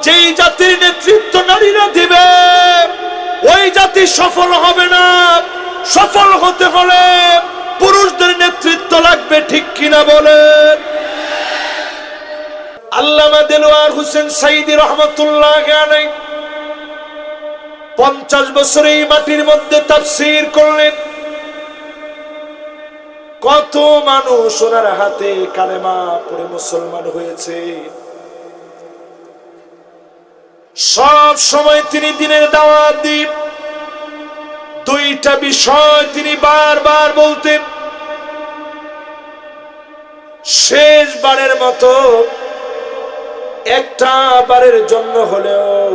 যেই জাতির নেতৃত্ব নারীরা দিবে ওই জাতি সফল হবে না। সফল হতে হলে পুরুষদের নেতৃত্ব লাগবে, ঠিক কিনা বলেন? আল্লামা দেলোয়ার হোসেন সাইদি রহমাতুল্লাহ আলাইহি 50 বছর এই মাটির মধ্যে তাফসীর করলেন। কত মানুষ ওনার হাতে কালেমা পড়ে মুসলমান হয়েছে। সব সময় তিনি দিনের দাওয়াত দিন, দুইটা বিষয় তিনি বারবার বলতেন। শেষবারের মতো একটা বারের জন্য হলেও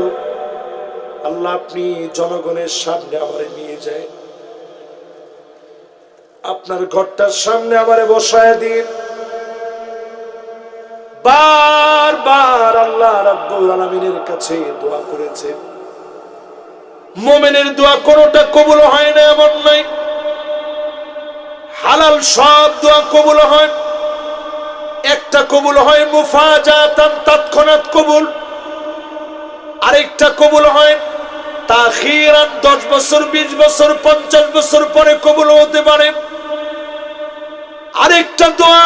আল্লাহ আপনি জনগণের সামনে আমারে নিয়ে যায়, আপনার ঘরটার সামনে আমারে বসায় দিন। বারবার আল্লাহ রাব্বুল আলামিনের কাছে দোয়া করেছেন। মুমিনের দোয়া কোনটা কবুল হয় না এমন নাই, হালাল সব দোয়া কবুল হয়। একটা কবুল হয় মুফাজাতান, তৎক্ষণাৎ কবুল। আরেকটা কবুল হয় তাখিরান, 10 বছর 20 বছর 50 বছর পরে কবুল হতে পারে। আরেকটা দোয়া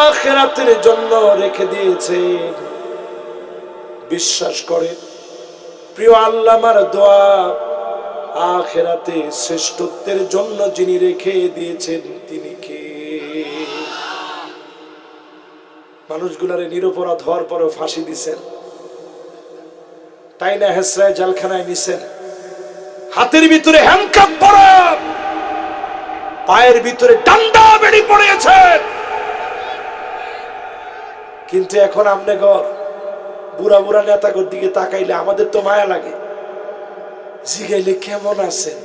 আখিরাতের জন্য রেখে দিয়েছেন। বিশ্বাস করেন প্রিয় আল্লামার দোয়া আখিরাতে শ্রেষ্ঠত্বের জন্য যিনি রেখে দিয়েছেন তিনি কে? মানুষগুলারে নিরপরাধ হওয়ার পরেও ফাঁসি দিছেন, তাই না? হেসরায় জেলখানায় নিছেন, হাতের ভিতরে হ্যান্ডকাফ পরা, পায়ের ভিতরে ডান্ডা বেড়ি পড়েছে। কিন্তু এখন আমনে ঘর বুড়া বুড়া নেতাগর দিকে তাকাইলে আমাদের তো মায়া লাগে। জিগাইলে কেমন আছেন?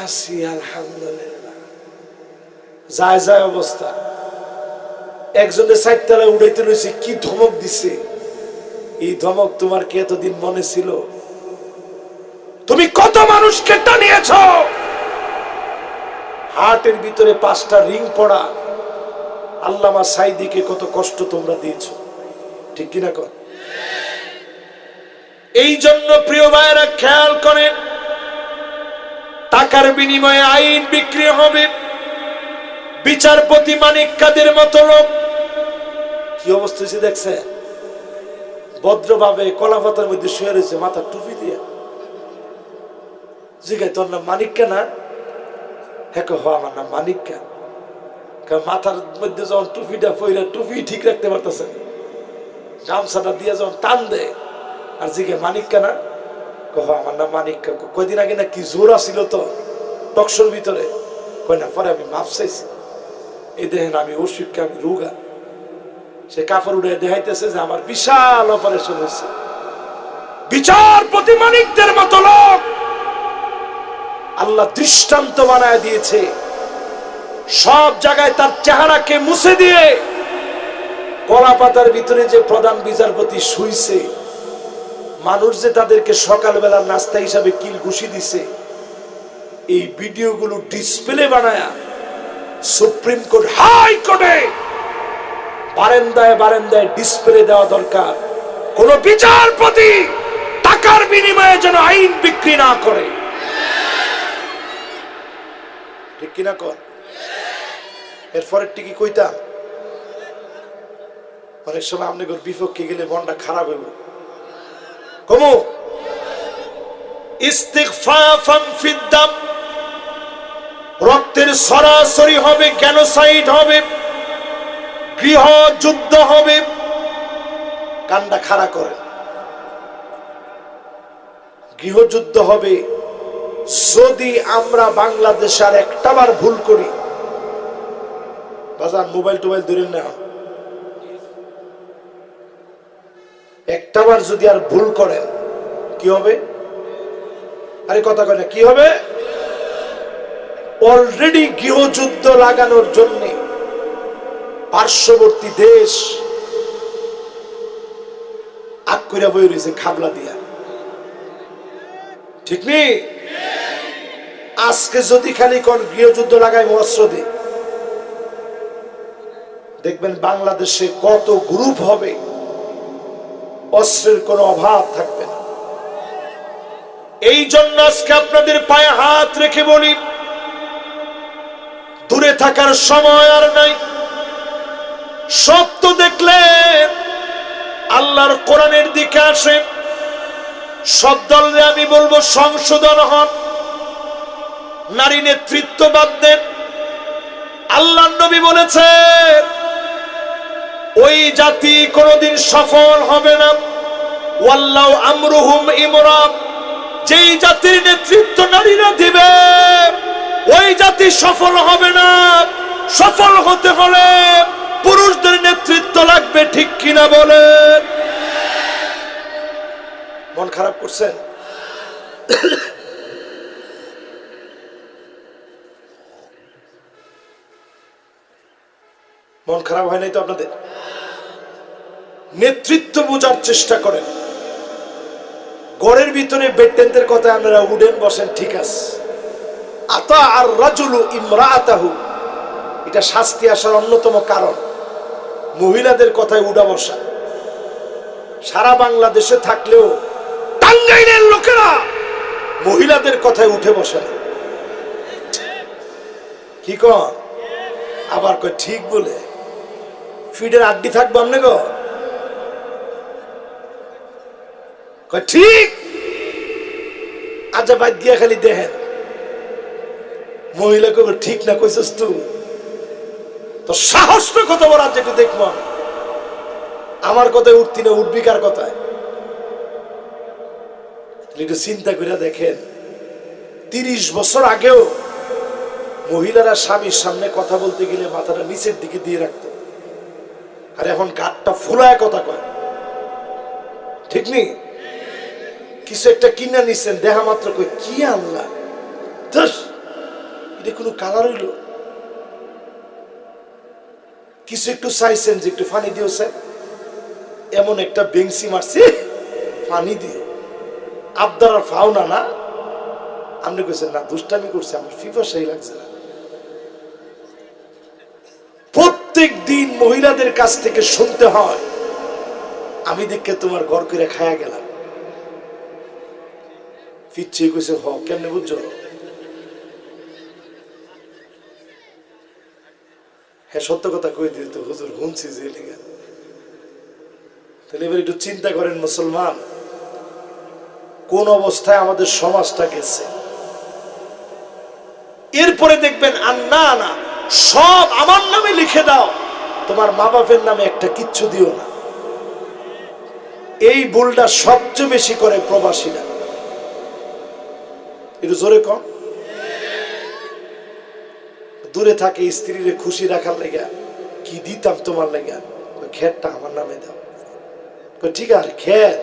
আছি আলহামদুলিল্লাহ। যায় যায় অবস্থা। একজনের 4 তলায় উড়াইতে রয়েছে, কি ধমক দিছে! এই ধমক তোমার কি এতদিন মনে ছিল? তুমি কত মানুষকে টানিয়েছ? হার্টের ভিতরে 5টা রিং পড়া আল্লামা সাইদিকে কত কষ্ট তোমরা দিয়েছো, ঠিক কিনা কর? এই জন্য প্রিয় ভাইরা খেয়াল করেন, টাকার বিনিময়ে আইন বিক্রি হবে। বিচারপতি মানিক কাদের মতো লোক কি অবস্থা হয়েছে দেখছে? ভদ্রভাবে কলাপাতার মধ্যে শুয়ে রয়েছে, মাথার টুপি দিয়ে। জিগাই তোর নাম মানিক্কা না? হ্যাঁ, আমার নাম মানিক্কা। মাথার মধ্যে যখন টুপিটা পইরা টুপি ঠিক রাখতে পারতেছে, গামছাটা দিয়ে যখন টান দেয় আর জিগে মানিক্কা না? আমার নাম মানিক্কা। কয়দিন আগে না কি জোর আসিল তো টকশোর ভিতরে, কয় না পরে আমি মাপ চাইছি। এই দেখেন আমি অসুখ, আমি রোগা। সে কাপড় উঠে দেখাইতেছে যে আমার বিশাল অপারেশন হয়েছে। বিচারপতি মানিকদের মতো লোক আল্লাহ দৃষ্টান্ত বানায় দিয়েছে। সব জায়গায় তার চেহারাকে মুছে দিয়ে কলা পাতার ভিতরে যে প্রধান বিচারপতি শুইছে, মানুষ যে তাদেরকে সকালবেলা নাস্তা হিসাবে কিল ঘুষি দিছে, এই ভিডিওগুলো ডিসপ্লে বানায়া সুপ্রিম কোর্ট, হাই কোর্টে বারান্দায় বারান্দায় ডিসপ্লে দেওয়া দরকার। কোন বিচারপতি টাকার বিনিময়ে যেন আইন বিক্রি না করে, ঠিক কিনা কর? এরপরে টিকি কইতাম, অনেক সময় আপনি বিপক্ষে গেলে মনটা খারাপ হইব। কমু ইস্তিগফাফান ফিদ্দাম, রক্তের সরাসরি হবে, জেনোসাইড হবে, গৃহ যুদ্ধ হবে। কান্ডা খাড়া করেন, গৃহযুদ্ধ হবে যদি আমরা বাংলাদেশে আর একটাবার ভুল করি। বাজার মোবাইল টোবাইল ধরেন না, একটাবার যদি আর ভুল করেন কি হবে? আরে কথা কয় না, কি হবে? অলরেডি গৃহযুদ্ধ লাগানোর জন্য পার্শ্ববর্তী দেশ আগ করে বই রয়েছে খাবলা দিয়া, ঠিক নেই? আজকে যদি খালি কোন গৃহযুদ্ধ লাগায় অস্ত্র দিয়ে, দেখবেন বাংলাদেশে কত গ্রুপ হবে, বস্ত্রের কোনো অভাব থাকবে না। এই জন্য আজকে আপনাদের পায়ে হাত রেখে বলি, দূরে থাকার সময় আর নাই। সত্য দেখলে আল্লাহর কোরআনের দিকে আসে। সব দলরে আমি বলবো সংশোধন হন, নারী নেতৃত্ব বাদ দেন। আল্লাহর নবী বলেছেন ওই জাতি কোনোদিন সফল হবে না। ওয়াল্লাহু আমরুহুম ইমরা, যেই জাতির নেতৃত্ব নারীরা দিবে ওই জাতি সফল হবে না। সফল হতে হলে পুরুষদের নেতৃত্ব লাগবে, ঠিক কিনা বলেন? মন খারাপ করছেন? মন খারাপ হয় নাই তো আপনাদের? নেতৃত্ব বোঝার চেষ্টা করেন। ঘরের ভিতরে বেটেনদের কথা আপনারা উঠেন বসেন, ঠিক আছে। আতা আর রাজুলু ইমরাআতাহু, এটা শাস্তি আসার অন্যতম কারণ মহিলাদের কথায় উঠা বসা। সারা বাংলাদেশে থাকলেও টাঙ্গাইলের লোকেরা মহিলাদের কথায় উঠে বসে না। কি কন? আবার কয় ঠিক বলে ফিডের আড্ডি থাকবো আমনে গো, কয় ঠিক। আচ্ছা বাদ দিয়া খালি দেখেন মহিলা কবে ঠিক না কইছস তুই, তো সাহস না কত বড়। আজ একটু দেখবো আমার কথায় উঠতি না, উঠবি কার কথায়? একটু চিন্তা করে দেখেন, 30 বছর আগেও মহিলারা স্বামীর সামনে কথা বলতে গেলে মাথাটা নিচের দিকে দিয়ে রাখতো, আর এখন গাঁটটা ফুলায় কথা কয়, ঠিক নেই? কিছু একটা কিনা নিছেন, দেখা মাত্র কই কি আনলা, এটা কোনো কালার হইল? কিছু একটু চাইছেন যে একটু পানি দিয়েছে, এমন একটা বেংসি মারছে পানি দিয়ে। আবদার আর ফাও না না, আপনি কইছেন না দুষ্টামি করছে, আমার পিপাসাই লাগছে না। প্রত্যেক দিন মহিলাদের কাছ থেকে শুনতে হয় আমি দেখে তোমার ঘর করে খায়া গেলাম। ফিরছে কইছে হ, কেমনে বুঝছো? হ্যাঁ সত্য কথা কই দিত হুজুর, শুনছি যে লেগে। তাহলে এবার একটু চিন্তা করেন মুসলমান, কোন অবস্থায় আমাদের সমাজটা গেছে। এরপরে দেখবেন আর না না সব আমার নামে লিখে দাও, তোমার মা বাপের নামে একটা কিচ্ছু দিও না। এই ভুলটা সবচেয়ে বেশি করে প্রবাসীরা। একটু জোরে কম। দূরে থাকে স্ত্রীরে খুশি রাখার লেগা কি দিতাম তোমার লেগা, খেতটা আমার নামে দাও। ঠিক আছে খেত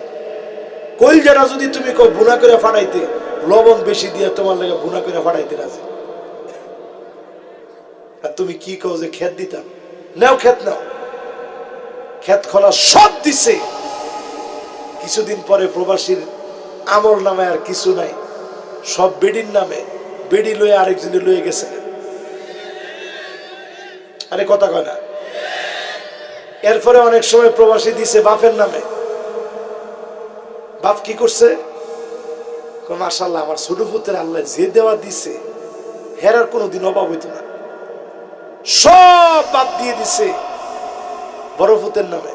কইল যারা যদি তুমি কো বুনা করে ফাটাইতে, লবণ বেশি দিয়ে তোমার লেগে বুনা করে ফাটাইতে রাজি। আর তুমি কি কও যে খেত দিতাম, নাও খেত নাও। খেত খোলা সব দিছে, কিছুদিন পরে প্রবাসীর আমল নামে আর কিছু নাই, সব বেডির নামে। বেডি লয়ে আরেকজনে লয়ে গেছে। আরে কথা কয় না। এরপরে অনেক সময় প্রবাসী দিছে বাপের নামে। বাপ কি করছে, মাশাআল্লাহ আমার ছোট পুত্রের আল্লাহ যে দেওয়া দিছে হেরার কোনোদিন অভাব হইতো না, সব বাপ দিয়ে দিছে বড় পুতের নামে।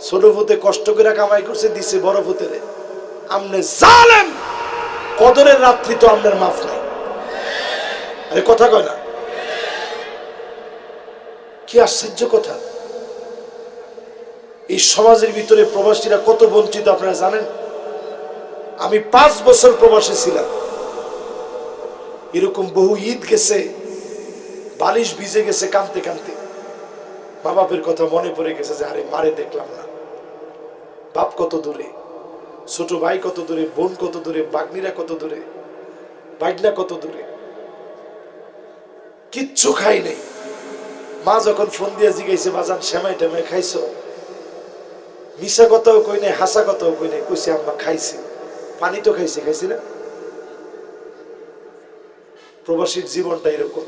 ছোট পুতে কষ্ট করে কামাই করছে, দিছে বড় পুতেরে। আমনে জালেম, কদরের রাত্রি তো আমনের মাফ নাই। আরে কথা কয় না। কি আশ্চর্য কথা। এই সমাজের ভিতরে প্রবাসীরা কত বঞ্চিত আপনারা জানেন? আমি 5 বছর প্রবাসী ছিলাম। এরকম বহু ঈদ গেছে, বালিশ ভিজে গেছে কাঁদতে কাঁদতে। মা বাপের কথা মনে পড়ে গেছে যে আরে মারে দেখলাম না, বাপ কত দূরে, ছোট ভাই কত দূরে, বোন কত দূরে, বাগনিরা কত দূরে, বাগনা কত দূরে, কিচ্ছু খাই নাই। মা যখন ফোন দিয়ে জিজ্ঞাসা বাজান সেমাই টেমাই খাইছো, মিশা কথাও কই নাই, হাসা কথাও কই নাই, কইছে আম্মা খাইছি, পানি তো খাইছি, খাইছি না। প্রবাসীর জীবনটা এরকম।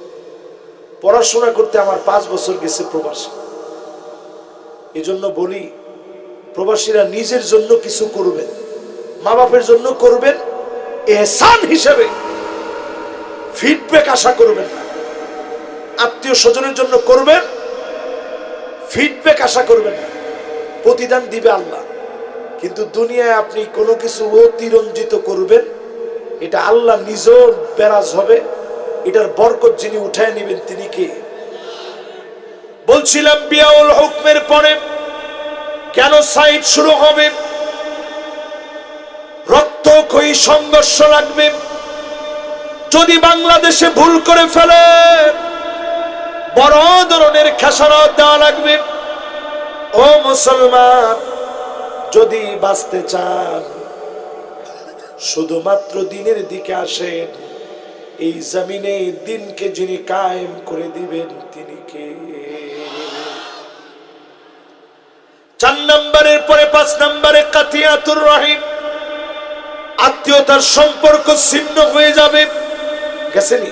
পড়াশোনা করতে আমার 5 বছর গেছে প্রবাসী। এই জন্য বলি প্রবাসীরা নিজের জন্য কিছু করবেন, মা বাপের জন্য করবেন, এহসান হিসেবে ফিডব্যাক আশা করবেন না। আত্মীয় স্বজনের জন্য করবেন, ফিডব্যাক আশা করবেন না। প্রতিদান দিবে আল্লাহ, কিন্তু দুনিয়ায় আপনি কোনো কিছু অতিরঞ্জিত করবেন, এটা আল্লাহ নিজেও বেরাজ হবে। এটার বরকত যিনি উঠায় নেবেন তিনি কে? বলছিলাম বিয়াউল হুকমের পরে কেন সাইড শুরু হবে, রক্তক্ষয়ী সংঘর্ষ লাগবে। যদি বাংলাদেশে ভুল করে ফেলে বড় ধরনের খেসারত দেওয়া লাগবে। ও মুসলমান, যদি বাঁচতে চান শুধুমাত্র দিনের দিকে আসেন। এই জমিনে দিনকে যিনি কায়েম করে দিবেন তিনি কে? 4 নম্বরের পরে 5 নম্বরে কাতিয়াতুর রহিম, আত্মীয়তার সম্পর্ক ছিন্ন হয়ে যাবে। গেছেনি?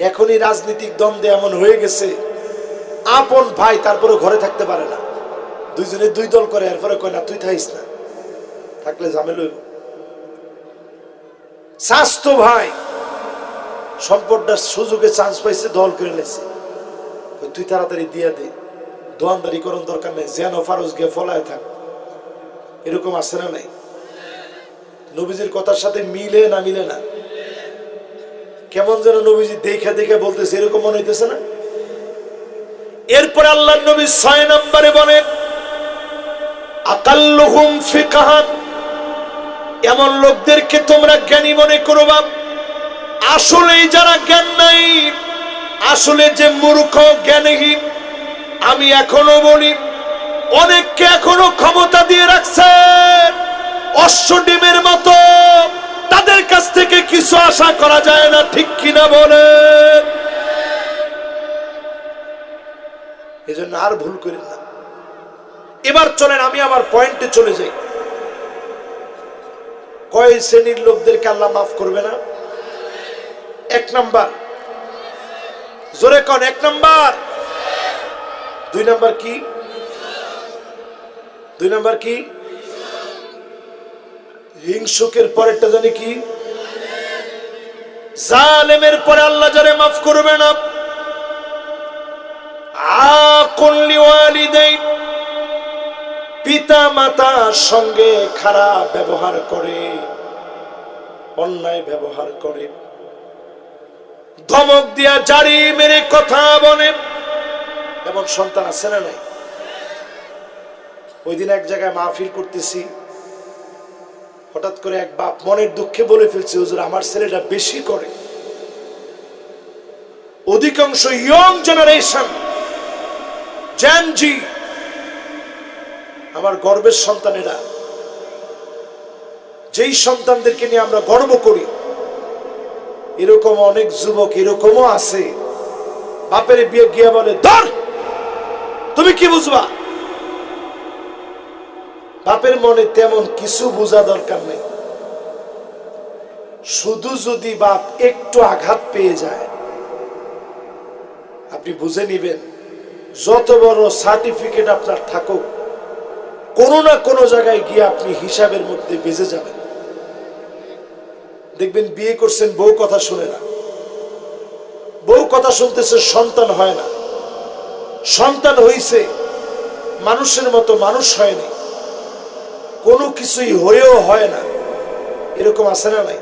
এখনই রাজনৈতিক দ্বন্দ্বে এমন হয়ে গেছে, আপন ভাই তারপরে ঘরে থাকতে পারে না, দুইজনে দুই দল করে, এরপরে কয় না তুই থাকিস না, থাকলে ঝামেলা হইব। স্বাস্থ্য ভাই সম্পদটা সুযোগে চান্স পাইছে, দল করে লেছে, তুই তাড়াতাড়ি দিয়া দে, দোয়ানদারি করন দরকার নেই, যেন ফারুজ গিয়ে ফলায় থাক। এরকম আছে না নাই? নবীজির কথার সাথে মিলে না মিলে না? কেমন যেন নবীজি দেখে দেখে বলতেছে, এরকম মনে হইতেছে না? এরপরে আল্লাহর নবী 6 নম্বরে বলেন আকাল্লুহুম ফিকহান, এমন লোকদেরকে তোমরা জ্ঞানী মনে করবা। আসলে যারা জ্ঞান নাই, আসলে যে মূর্খ জ্ঞানহীন, আমি এখনো বলি অনেককে এখনো ক্ষমতা দিয়ে রাখছেন অশ্ব ডিমের মতো, তাদের কাছ থেকে কিছু আশা করা যায় না, ঠিক কিনা বলেন? এজন্য আর ভুল করেন না। এবার চলেন আমি আমার পয়েন্টে চলে যাই। কয় শ্রেণীর লোকদেরকে আল্লাহ মাফ করবে না? 1 নাম্বার, জোরে কোন 1 নাম্বার। 2 নাম্বার কি? 2 নাম্বার কি? হিংসুকের পরেরটা জানি কি? জালেমের পরে আল্লাহ যারে মাফ করবে না। আকুল লিওয়ালিদাইন, পিতা মাতার সঙ্গে খারাপ ব্যবহার করে, অন্যায় ব্যবহার করে, ধমক দিয়া জারি মেরে কথা বলে, এমন সন্তান আছে না নাই? ওই দিন এক জায়গায় মাহফিল করতেছি, হঠাৎ করে এক বাপ মনের দুঃখে বলে ফেলছে, হুজুর আমার ছেলেটা বেশি করে। অধিকাংশ ইয়ং জেনারেশন, জেন জি, আমার গর্বের সন্তানেরা, যেই সন্তানদেরকে নিয়ে আমরা গর্ব করি, এরকম অনেক যুবক এরকমও আছে, বাপের বিয়ে গিয়ে বলে ধর, তুমি কি বুঝবা? বাপের মনে তেমন কিছু বোঝা দরকার নেই, শুধু যদি বাপ একটু আঘাত পেয়ে যায় আপনি বুঝে নিবেন, যত বড় সার্টিফিকেট আপনার থাকুক, কোনো না কোনো জায়গায় গিয়ে আপনি হিসাবের মধ্যে বেজে যাবেন। দেখবেন বিয়ে করছেন, বউ কথা শুনে না, বউ কথা শুনতেছে, সন্তান হয় না, সন্তান হইছে মানুষের মতো মানুষ হয়নি, কোনো কিছুই হয়েও হয় না, এরকম আছে না নাই?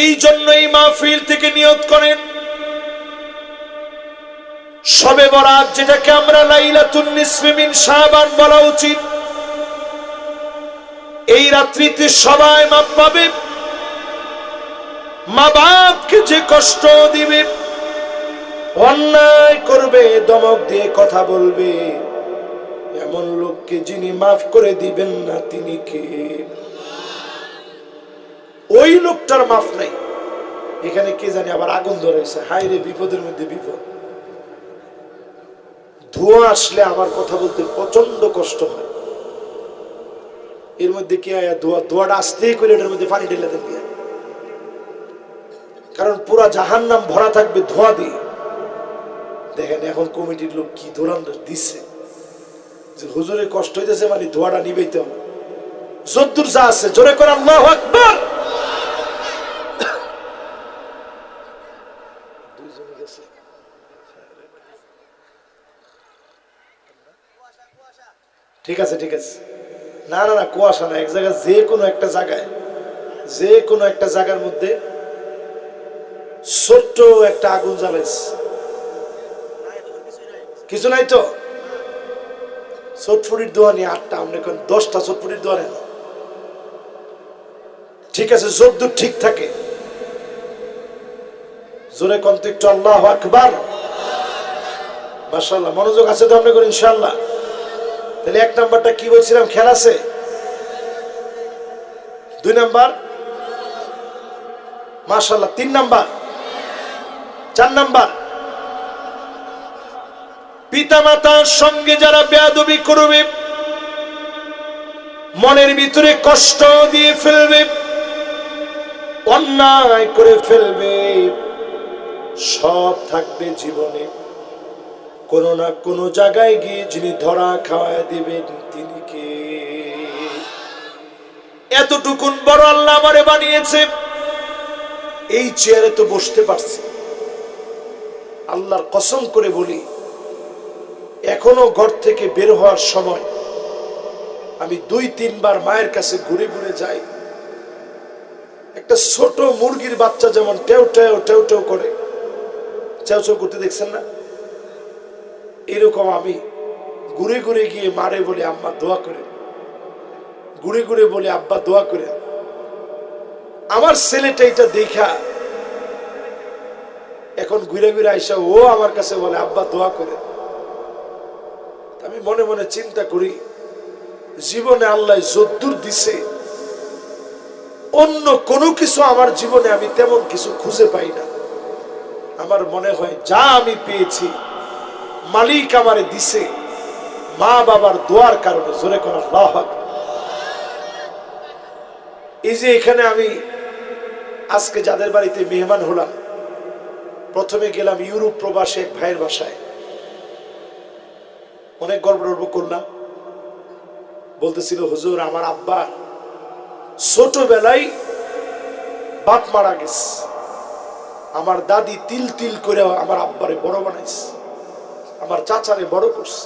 এই জন্যই মাহফিল থেকে নিয়ত করেন, শবে বরাত যেটাকে আমরা লাইলাতুন নিসফি মিন শাবান বলা উচিত, এই রাত্রিতে সবাই মাপ পাবে। মা বাপকে যে কষ্ট দিবে, অন্যায় করবে, দমক দিয়ে কথা বলবে, এমন লোককে যিনি মাফ করে দিবেন না তিনি কে? ওই লোকটার মাফ নাই। এখানে কে জানি আবার আগুন ধরেছে, হায় রে, বিপদের মধ্যে বিপদ। ধোঁয়া আসলে আমার কথা বলতে প্রচন্ড কষ্ট হয়, এর মধ্যে কি ধোঁয়াটা আসতেই করে এটার মধ্যে পানি ঢেলে দেন, কারণ পুরা জাহান্নাম ভরা থাকবে ধোঁয়া দিয়ে। দেখেন এখন কমিটির লোক কি ধোরান দিচ্ছে, যে হুজুরের কষ্ট হইতেছে মানে ধোয়াটা নিবেইতে হবে, যদ্দুর যা আছে জোরে করে আল্লাহু আকবার। ঠিক আছে ঠিক আছে, না না না কুয়াশা না, এক জায়গায় যে কোনো একটা জায়গায়, যে কোনো একটা জায়গার মধ্যে ছোট্ট একটা আগুন জ্বালাইছে, কিছু নাই তো। চটফুটির দোয়া নিয়ে 8টা, আমরা এখন 10টা চটফুটির দোয়া নেন। ঠিক আছে, যদ্দূর ঠিক থাকে জোরে কন্ত একটু আল্লাহু আকবার। মাশাআল্লাহ, মনোযোগ আছে তো আপনাদের ইনশাআল্লাহ। তাহলে 1 নাম্বারটা কি বলছিলাম, খেয়াল আছে? 2 নাম্বার মাশাআল্লাহ, 3 নাম্বার, 4 নাম্বার পিতামাতার সঙ্গে যারা বেয়াদবি করবে, মনের ভিতরে কষ্ট দিয়ে ফেলবে, অন্যায় করে ফেলবে, সব থাকবে জীবনে। কোন না কোন জায়গায় গিয়ে যিনি ধরা খাওয়ায় দিবেন তিনি কে? এতটুকুন বড় আল্লাহ আমারে বানিয়েছে, এই চেয়ারে তো বসতে পারছি। আল্লাহর কসম করে বলি, এখনো ঘর থেকে বের হওয়ার সময় আমি 2-3 বার মায়ের কাছে ঘুরে ঘুরে যাই। একটা ছোট মুরগির বাচ্চা যেমন টেউ টেউ টেউ টেউ করে, চেউ চেউ করতে দেখছেন না, এরকম আমি ঘুরে ঘুরে গিয়ে মারে বলে আম্মা দোয়া করেন, ঘুরে ঘুরে বলে আব্বা দোয়া করেন। আমার ছেলেটা এটা দেখা এখন ঘুরে ঘুরে আইসা ও আমার কাছে বলে আব্বা দোয়া করেন। আমি মনে মনে চিন্তা করি, জীবনে আল্লাহ যদ্দুর দিছে, অন্য কোনো কিছু আমার জীবনে আমি তেমন কিছু খুঁজে পাই না। আমার মনে হয় যা আমি পেয়েছি মালিক আমারে দিছে মা বাবার দোয়ার কারণে। জোরে কোন আল্লাহু আকবার। এই যে এখানে আমি আজকে যাদের বাড়িতে মেহমান হলাম, প্রথমে গেলাম ইউরোপ প্রবাসী এক ভাইয়ের বাসায়, অনেক গর্ব করলাম। বলতেছিল, হুজুর আমার আব্বা ছোটবেলায় বাপ মারা গেছে, আমার দাদি তিল তিল করে আমার আব্বারে বড় বানাইছে, আমার চাচারে বড় করছে।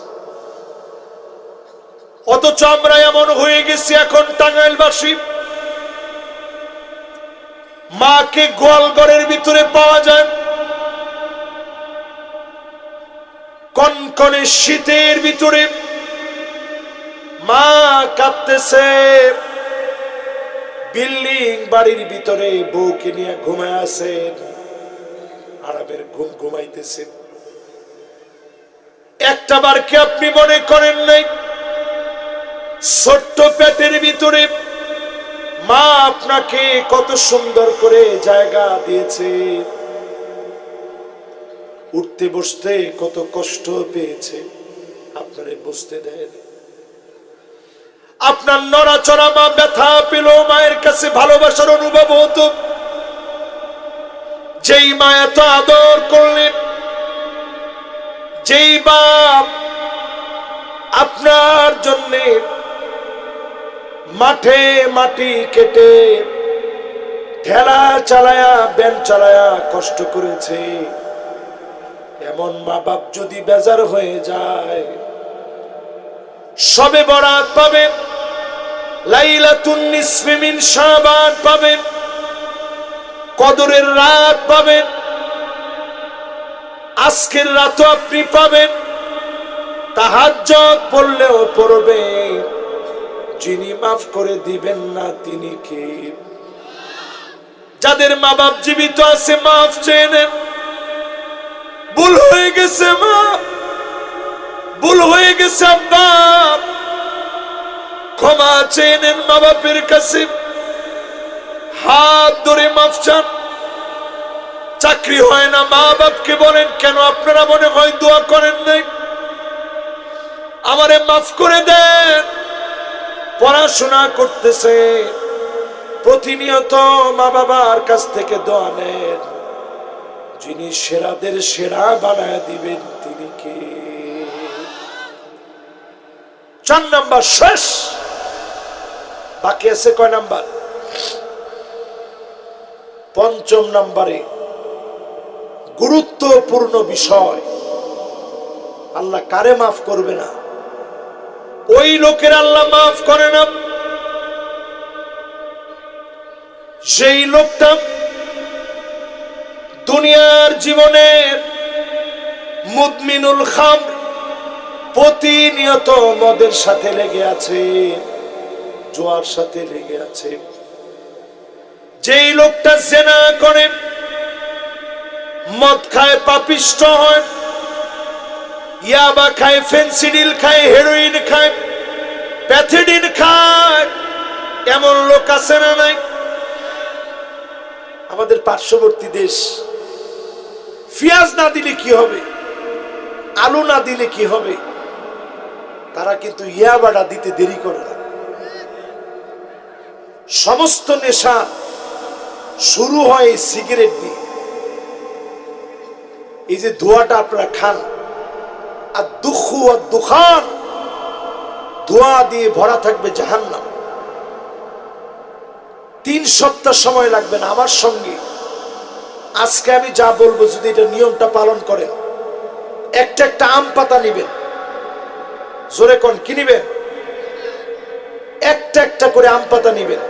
অথচ আমরা এমন হয়ে গেছি এখন টাঙ্গাইলবাসী, মাকে গোয়ালঘরের ভিতরে পাওয়া যায়, কনকনে শীতের ভিতরে মা কাঁদতেছে, বিল্ডিং বাড়ির ভিতরে বউকে নিয়ে ঘুমায় আছেন, আরামের ঘুম ঘুমাইতেছেন। একটা বার কি আপনি মনে করেন নাই ছোট্ট পেটের ভিতরে মা আপনাকে কত সুন্দর করে জায়গা দিয়েছে, উঠতে বসতে কত কষ্ট পেয়েছে, আপনারে বসতে দেয়। আপনার নড়াচড়া মা ব্যথা পেল, মায়ের কাছে ভালোবাসার অনুভব হতো। যেই মা এত আদর করলেন, যেই বাপ আপনার জন্যে মাঠে মাটি কেটে ঠেলা চালায়া ব্যান চালায়া কষ্ট করেছে, এমন মা বাপ যদি বেজার হয়ে যায়, শবে বরাত পাবেন, লাইলাতুন নিসফি মিন শাবান পাবেন, কদরের রাত পাবেন, আজকের রাতও আপনি পাবেন, তাহাজ্জুদ পড়লেও পড়বেন, যিনি মাফ করে দিবেন না তিনি কে? যাদের মা বাপ জীবিত আছে মাফ চেয়ে নেন। ভুল হয়ে গেছে মা, ভুল হয়ে গেছে আব্বা, ক্ষমা চেয়ে নেন মা বাপের কাছে, হাত ধরে মাফ চান। চাকরি হয় না, মা বাপকে বলেন কেন আপনারা মনে হয় দোয়া করেন নাই, আমারে মাফ করে দেন। পড়াশোনা করতেছে, প্রতিনিয়ত মা বাবার কাছ থেকে দোয়া নেন, যিনি সেরাদের সেরা বানায় দিবেন তিনি কে? 4 নাম্বার শেষ। বাকি আছে কয় নাম্বার? 5ম নাম্বারে গুরুত্বপূর্ণ বিষয়, আল্লাহ কারে মাফ করবে না? ওই লোকের আল্লাহ মাফ করে না যেই লোকটা দুনিয়ার জীবনে মুদমিনুল খামর, প্রতিনিয়ত মদের সাথে লেগে আছে, জুয়ার সাথে লেগে আছে। যেই লোকটা জিনা করে, মদ খায়, পাপিষ্ট হয়, ইয়াবা খায়, ফেন্সিডিল খায়, হেরোইন খায়, প্যাথিডিন খায়, এমন লোক আছে না নাই? আমাদের পার্শ্ববর্তী দেশ, পেঁয়াজ না দিলে কি হবে, আলু না দিলে কি হবে, তারা কিন্তু ইয়াবাটা দিতে দেরি করে না। সমস্ত নেশা শুরু হয় সিগারেট দিয়ে। এই যে ধোঁয়াটা আপনারা খান, আর দুখু আর দুখান, ধোঁয়া দিয়ে ভরা থাকবে জাহান্নাম। 3 সপ্তাহ সময় লাগবে না। আমার সঙ্গে আজকে আমি যা বলবো, যদি এটা নিয়মটা পালন করেন, একটা একটা আম পাতা নিবেন, জোরে কোন কি নিবেন? একটা একটা করে আম পাতা নিবেন,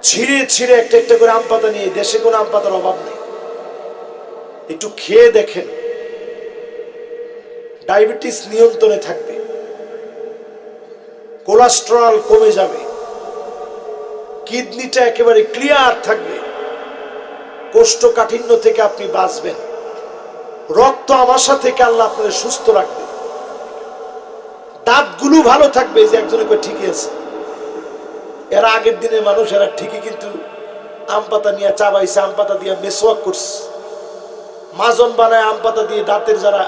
ছিঁড়ে ছিঁড়ে একটা একটা করে আম পাতা নিয়ে, দেশে কোনো আম পাতার অভাব নেই, একটু খেয়ে দেখেন, ডায়াবেটিস নিয়ন্ত্রণে থাকবে, কোলেস্টেরল কমে যাবে, কিডনিটা একেবারে ক্লিয়ার থাকবে, কোষ্ঠকাঠিন্য থেকে আপনি বাঁচবেন, রক্ত আমাশা থেকে আল্লাহ আপনাদের সুস্থ রাখবে, দাঁতগুলো ভালো থাকবে। যে একজনে কয় ঠিকই আছে, এরা আগের দিনে মানুষ, এরা ঠিকই কিন্তু আম পাতা নিয়ে চাবাইছে, আম পাতা দিয়ে মেসওয়াক করছে, মাজন বানায় আম পাতা দিয়ে দাঁতের, যারা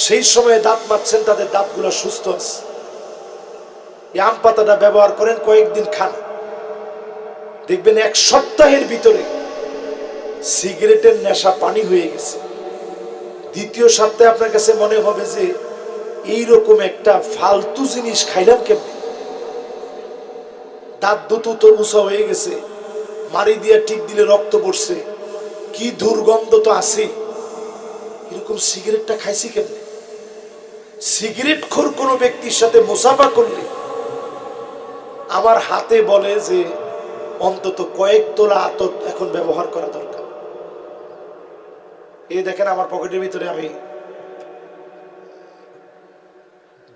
সেই সময়ে দাঁত মাজছেন তাদের দাঁতগুলো সুস্থ আছে। এই আম পাতাটা ব্যবহার করেন, কয়েকদিন খান, দেখবেন 1 সপ্তাহের ভিতরে সিগারেটের নেশা পানি হয়ে গেছে। 2য় সপ্তাহে আপনার কাছে মনে হবে যে এইরকম একটা ফালতু জিনিস খাইলাম কেমনে, দাঁত দুটো তো উঁচা হয়ে গেছে, মারি দিয়া টিক দিলে রক্ত পড়ছে, কি দুর্গন্ধ তো আছে, এরকম সিগারেটটা খাইছি কেমনে? সিগারেট খোর কোনো ব্যক্তির সাথে মুসাফা করলে আমার হাতে বলে যে অন্তত কয়েক তোলা আতর এখন ব্যবহার করা দরকার। এই দেখেন আমার পকেটের ভিতরে আমি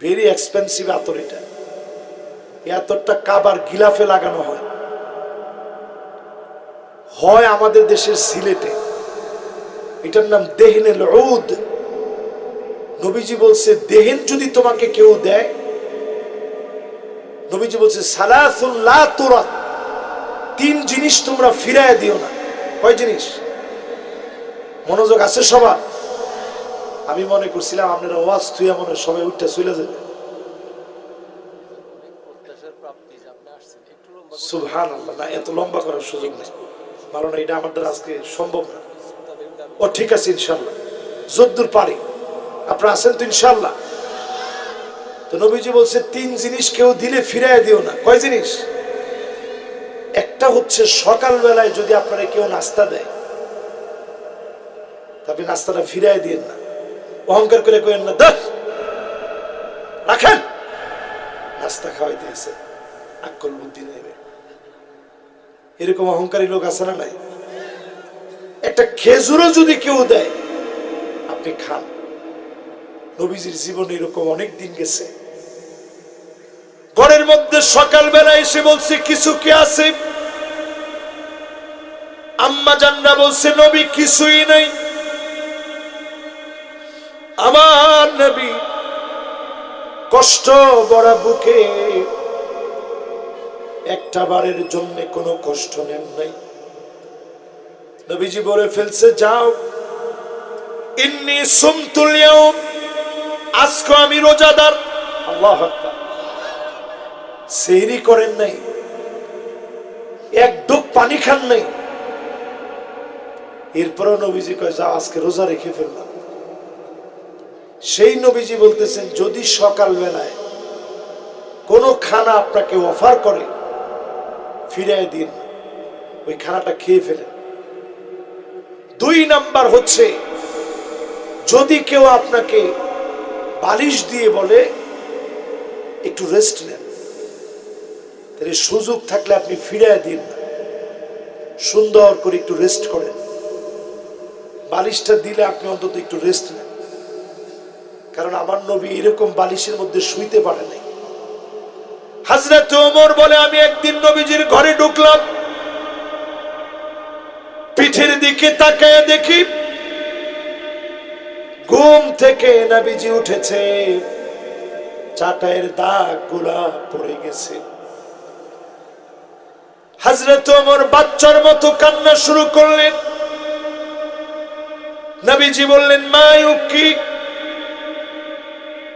ভেরি এক্সপেন্সিভ আতর, এটা এই আতরটা কাবার গিলাফে লাগানো হয়, হয় আমাদের দেশের সিলেটে, এটার নাম দেহিনুল উদ। নবীজি বলছে দেহেন যদি তোমাকে কেউ দেয়, নবীজি বলছে সালাসুন লা তুরাদ, 3 জিনিস তোমরা ফিরায় দিও না। কয় জিনিস? মনোযোগ আছে সবার? আমি মনে করছিলাম আপনারা ওয়াজ থুইয়া মনে সবাই উঠতে চলে যাবে। সুবহানাল্লাহ, না এত লম্বা করার সুযোগ নেই, কারণ এটা আমাদের আজকে সম্ভব না। ও ঠিক আছে, ইনশাল্লাহ যদ্দূর পারি। আপনারা আছেন তো ইনশাল্লাহ? তো নবীজি বলছে 3 জিনিস কেউ দিলে ফিরায় দিও না। কয় জিনিস? একটা হচ্ছে সকালবেলায় যদি আপনারা কেউ নাস্তা দেয়, তবে নাস্তাটা ফিরায় দিয়েন না, অহংকার করে কইেন না দশ রাখেন, নাস্তা খাওয়াই দিয়েছে, আকল বুদ্ধি নেবে, এরকম অহংকারী লোক আছে না নাই? একটা খেজুরও যদি কেউ দেয় আপনি খান। নবীজির জীবনে এরকম অনেক দিন গেছে, ঘরের মধ্যে সকালবেলা এসে বলছে কিছু কি আছে? আম্মা জান্না বলছে নবী কিছুই নাই। আমার নবী কষ্ট বড় বুকে একটা বারের জন্য কোনো কষ্ট নেন নাই। নবীজি বলে ফেলছে যাও, ইন্নী সুমতুল ইয়াউম, আজকে আমি রোজাদার। আল্লাহু আকবার। সেহরি করেন নাই, এক ঢোক পানি খান নাই, এরপরও নবীজি কয় যাও আজকে রোজা রেখে ফেললাম। সেই নবীজি বলতেছেন, যদি সকাল বেলায় কোনো খানা আপনাকে অফার করে ফিরিয়ে দিন, ওই খানাটা খেয়ে ফেলেন। 2 নাম্বার হচ্ছে, যদি কেউ আপনাকে বালিশ দিয়ে বলে একটু রেস্ট নেন, তাহলে সুযোগ থাকলে আপনি ফিরিয়ে দিন না, সুন্দর করে একটু রেস্ট করেন। বালিশটা দিলে আপনি অন্তত একটু রেস্ট নেন, কারণ আমার নবী এরকম বালিশের মধ্যে শুইতে পারে নাই। হযরত ওমর বলে, আমি একদিন নবীজির ঘরে ঢুকলাম, পিঠের দিকে তাকায় দেখি ঘুম থেকে নবীজি উঠেছে, চাটাইয়ের দাগ গুলা পড়ে গেছে। হযরত ওমর বাচ্চার মতো কান্না শুরু করলেন। নবীজি বললেন, মা ইউকি,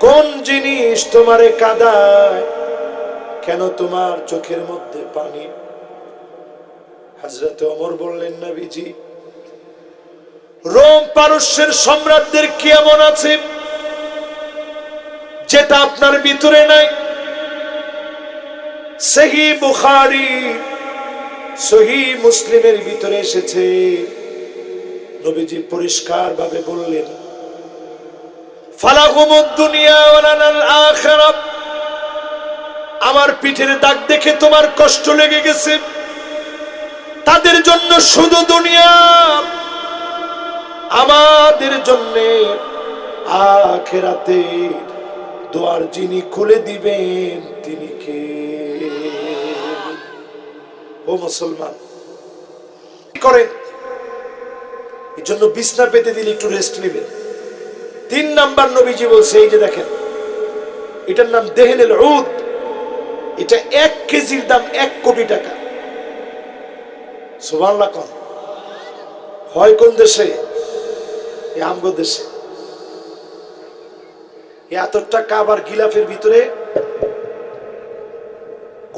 কোন জিনিস তোমারে কাঁদায়, কেন তোমার চোখের মধ্যে পানি? হযরত ওমর বললেন, নবীজি, রোম পারস্যের সম্রাটদের কি এমন আছে যেটা আপনার ভিতরে নাই? সহিহ বুখারী, সহিহ মুসলিমের ভিতরে এসেছে, নবীজি পরিষ্কার ভাবে বললেন, ফালাহুমুদ দুনিয়া ওয়া লানাল আখিরাহ, আমার পিঠের দাগ দেখে তোমার কষ্ট লেগে গেছে, তাদের জন্য শুধু দুনিয়া, আমাদের জন্য আখিরাতের দুয়ার যিনি খুলে দিবেন তিনি কে? ও মুসলমান, করেন এই জন্য বিছনা পেতে দিলে একটু রেস্ট নেবেন। 3 নাম্বার নবীজি বলছে, এই যে দেখেন, এটার নাম দেহনেল উদ, এটা 1 কেজির দাম 1 কোটি টাকা। সুবহানাল্লাহ। কোন হয় কোন দেশে? এই আমগো দেশে। এতটা কাবার গিলাফের ভিতরে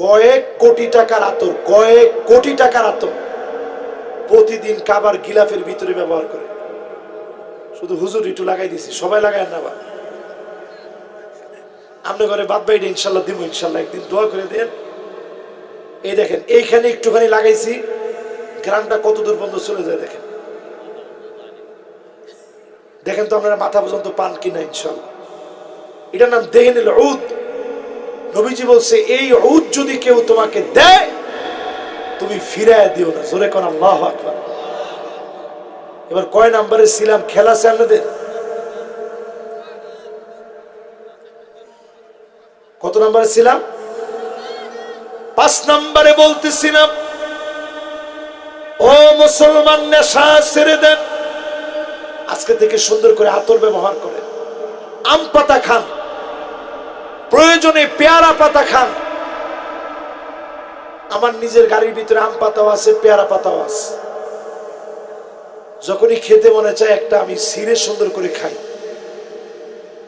কয়েক কোটি টাকার আতর, কয়েক কোটি টাকার আতর প্রতিদিন কাবার গিলাফের ভিতরে ব্যবহার করে। শুধু হুজুর একটু লাগাই দিছি, সবাই লাগায় না। বা আপনি ঘরে বাদ বাইরে ইনশাল্লাহ দিব, ইনশাল্লাহ একদিন দোয়া করে দেন। এই দেখেন, এইখানে একটুখানি লাগাইছি, গ্রামটা কত দূর পর্যন্ত চলে যায় দেখেন। দেখেন তো আপনারা মাথা পর্যন্ত পান কিনা ইনশাল্লাহ। এটার নাম দেহনেল উদ। নবীজি বলছে, এই উদ যদি কেউ তোমাকে দেয় তুমি ফিরায় দিও না। জোরে কোন আল্লাহু আকবার। এবার কয় নাম্বারে ছিলাম? খেলা আছে আপনাদের? কত নাম্বারে ছিলাম? 5 নাম্বারে বলতেছিলাম, ও মুসলমান, নেশা ছেড়ে দেন, আজকে থেকে সুন্দর করে আতর ব্যবহার করেন, আম পাতা খান, প্রয়োজনে পেয়ারা পাতা খান। আমার নিজের গাড়ির ভিতরে আম পাতাও আছে, পেয়ারা পাতাও আছে। যখনই খেতে মনে চায় একটা আমি ছিঁড়ে সুন্দর করে খাই,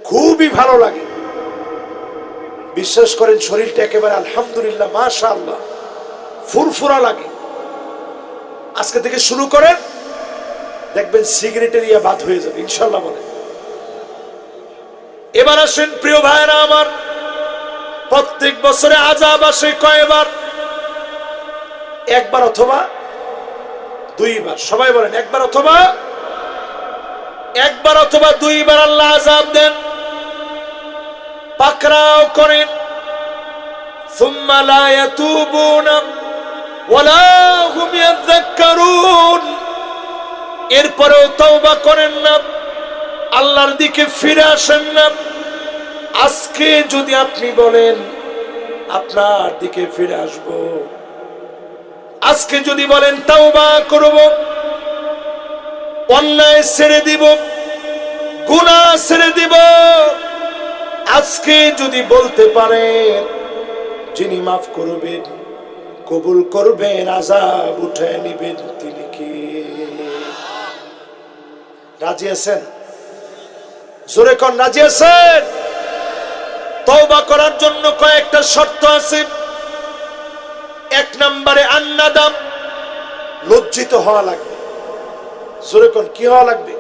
খুবই ভালো লাগে। বিশ্বাস করেন, শরীরটা একেবারে আলহামদুলিল্লাহ মাশাআল্লাহ ফুরফুরা লাগে। আজকে থেকে শুরু করেন, দেখবেন সিগারেটের ইয়া বাদ হয়ে যাবে ইনশাআল্লাহ। বলে এবার আসেন প্রিয় ভাইরা আমার, প্রত্যেক বছরে আযাব আসে কয়বার? 1 বার অথবা 2 বার। সবাই বলেন 1 বার অথবা 2 বার আল্লাহ আযাব দেন, পাকড়াও করেন। সুম্মা লা ইয়াতুবুনা ওয়ালা হুম ইয়াযাক্কারুন, এরপরেও তওবা করেন না, আল্লাহর দিকে ফিরে আসেন না। আজকে যদি আপনি বলেন আপনার দিকে ফিরে আসব, আজকে যদি বলেন তওবা করব, অন্যায় ছেড়ে দিব, গুনাহ ছেড়ে দিব, আজকে যদি বলতে পারেন যিনি মাফ করবেন, কবুল করবেন, আযাব উঠায় নেবেন তিনি কে? রাজি আছেন? জোরে কোন রাজি আছেন? তওবা করার জন্য কয়েকটা শর্ত আছে। 1 নম্বরে আন্নাদাম, লজ্জিত হওয়া লাগবে। জোরে কোন কি হওয়া লাগবে?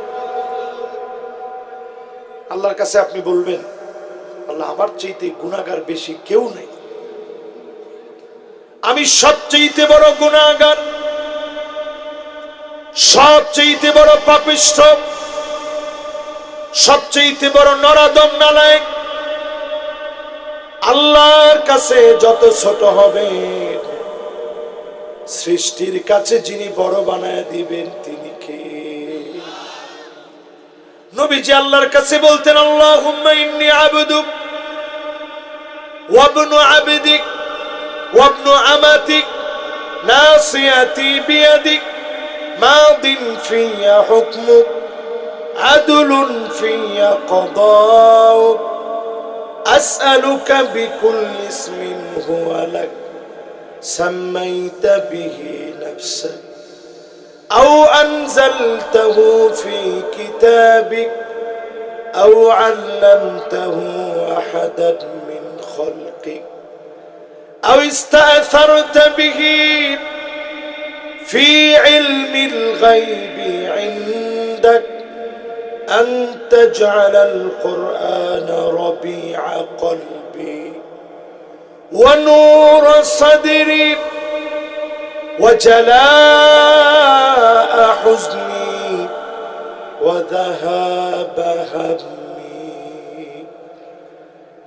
আল্লাহর কাছে আপনি বলবেন, আল্লাহ আমার চাইতে গুনাহগার বেশি কেউ নেই, আমি সবচেয়ে বড় গুনাহগার, সবচেয়ে বড় পাপিষ্ঠ, সবচেয়ে বড় নরাদম নালায়েক। আল্লাহর কাছে যত ছোট হবে, সৃষ্টির কাছে যিনি বড় বানায় দিবেন তিনি কে? নবীজি আল্লাহর কাছে বলতেন, আল্লাহুম্মা ইন্নী আবদুক ওয়া ইবনু আবদিক ওয়া ইবনু আমাতিক নাসিয়াতি বিয়াদিক মাদিন ফিয়া হুকমুক আদলুন ফিয়া কদাউক আসআলুকা বিকুল্লি ইসমিন হুয়া লাক সাম্মাইতা বিহি নাফসাক আও আনজালতাহু ফি কিতাবিক আও আল্লামতাহু আহাদান মিন খালকিক আও ইস্তা'সারতা বিহি ফি ইলমিল গায়বি ইনদাক أن تجعل القرآن ربيع قلبي ونور صدري وجلاء حزني وذهاب همي।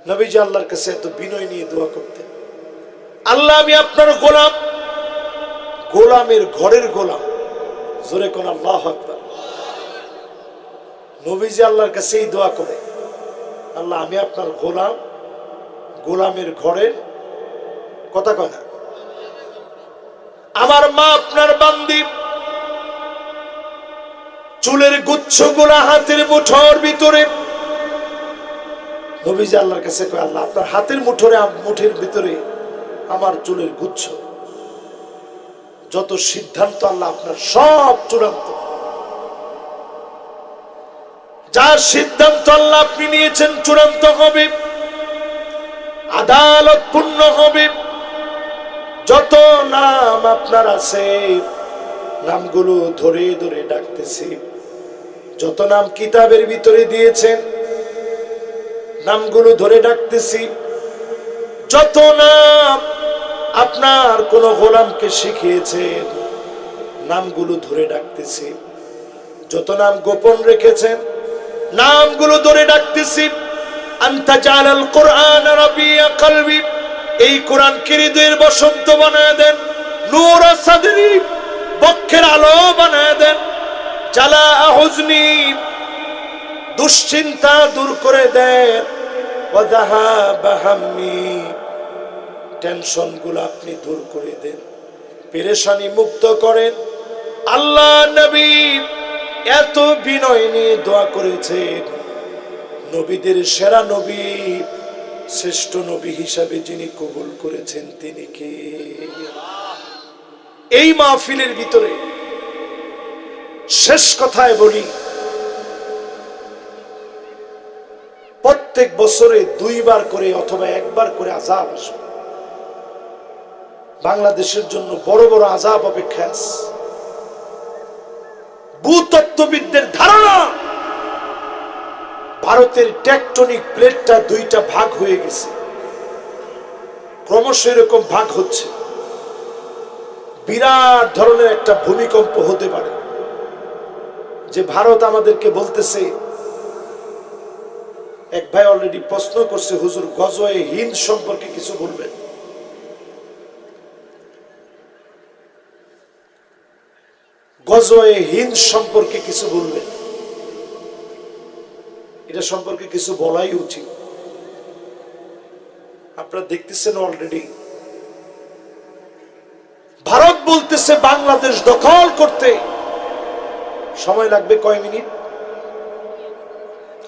নবীজি আল্লাহর কাছে এত বিনয় নিয়ে দোয়া করতেন, আল্লাহ আমি আপনার গোলাম, গোলামের ঘরের গোলাম। জোরে কোন আল্লাহু আকবার। নবীজি আল্লাহর কাছে এই দোয়া করে, আল্লাহ আমি আপনার গোলাম, গোলামের ঘরের কথা কয় না। আমার মা আপনার বান্দি, চুলের গুচ্ছগুলা হাতের মুঠোর ভিতরে। নবীজি আল্লাহর কাছে কয়, আল্লাহ আপনার হাতের মুঠের ভিতরে আমার চুলের গুচ্ছ, যত সিদ্ধান্ত আল্লাহ আপনার সব চূড়ান্ত। যার সিদ্ধান্ত আল্লাহ আপনি নিয়েছেন চূড়ান্ত হবে, আদালত পূর্ণ হবে। যত নাম আপনার আছে, নামগুলো ধরে ধরে ডাকতেছি। যত নাম কিতাবের ভিতরে দিয়েছেন, নামগুলো ধরে ডাকতেছি। যত নাম আপনার কোন গোলামকে শিখিয়েছেন, নামগুলো ধরে ডাকতেছি। যত নাম গোপন রেখেছেন, নামগুলো ধরে ডাকতেছি। আনতা জালাল কোরআন রাবিয়া কলবি, এই কোরআনকে হৃদয়ের বসন্ত বানায় দেন। নূর সাদরি, বক্ষের আলো বানায় দেন। জালা হুজনি, দুশ্চিন্তা দূর করে দেন। ওয়া যাহাবা হাম্মি, টেনশন গুলো আপনি দূর করে দেন, পেরেশানি মুক্ত করেন। আল্লাহ নবী এত বিনয় নিয়ে দোয়া করেছেন। নবীদের সেরা নবী, শ্রেষ্ঠ নবী হিসাবে যিনি কবুল করেছেন তিনি কে? এই মাহফিলের ভিতরে শেষ কথায় বলি, প্রত্যেক বছরে 2 বার করে অথবা 1 বার করে আযাব আসবে। বাংলাদেশের জন্য বড় বড় আযাব অপেক্ষা আছে। ভূতত্ত্ববিদদের ধারণা, ভারতের টেকটনিক প্লেটটা 2টা ভাগ হয়ে গেছে, ক্রমশ এরকম ভাগ হচ্ছে। বিরাট ধরনের একটা ভূমিকম্প হতে পারে। যে ভারত আমাদেরকে বলতেছে, এক ভাই অলরেডি প্রশ্ন করছে, হুজুর গজওয়ে হিন্দ সম্পর্কে কিছু বলবেন। গজওয়ে হিন্দ সম্পর্কে কিছু বলবেন, এটা সম্পর্কে কিছু বলাই উচিত। আপনারা দেখতেছেন অলরেডি ভারত বলতেছে বাংলাদেশ দখল করতে সময় লাগবে কয় মিনিট।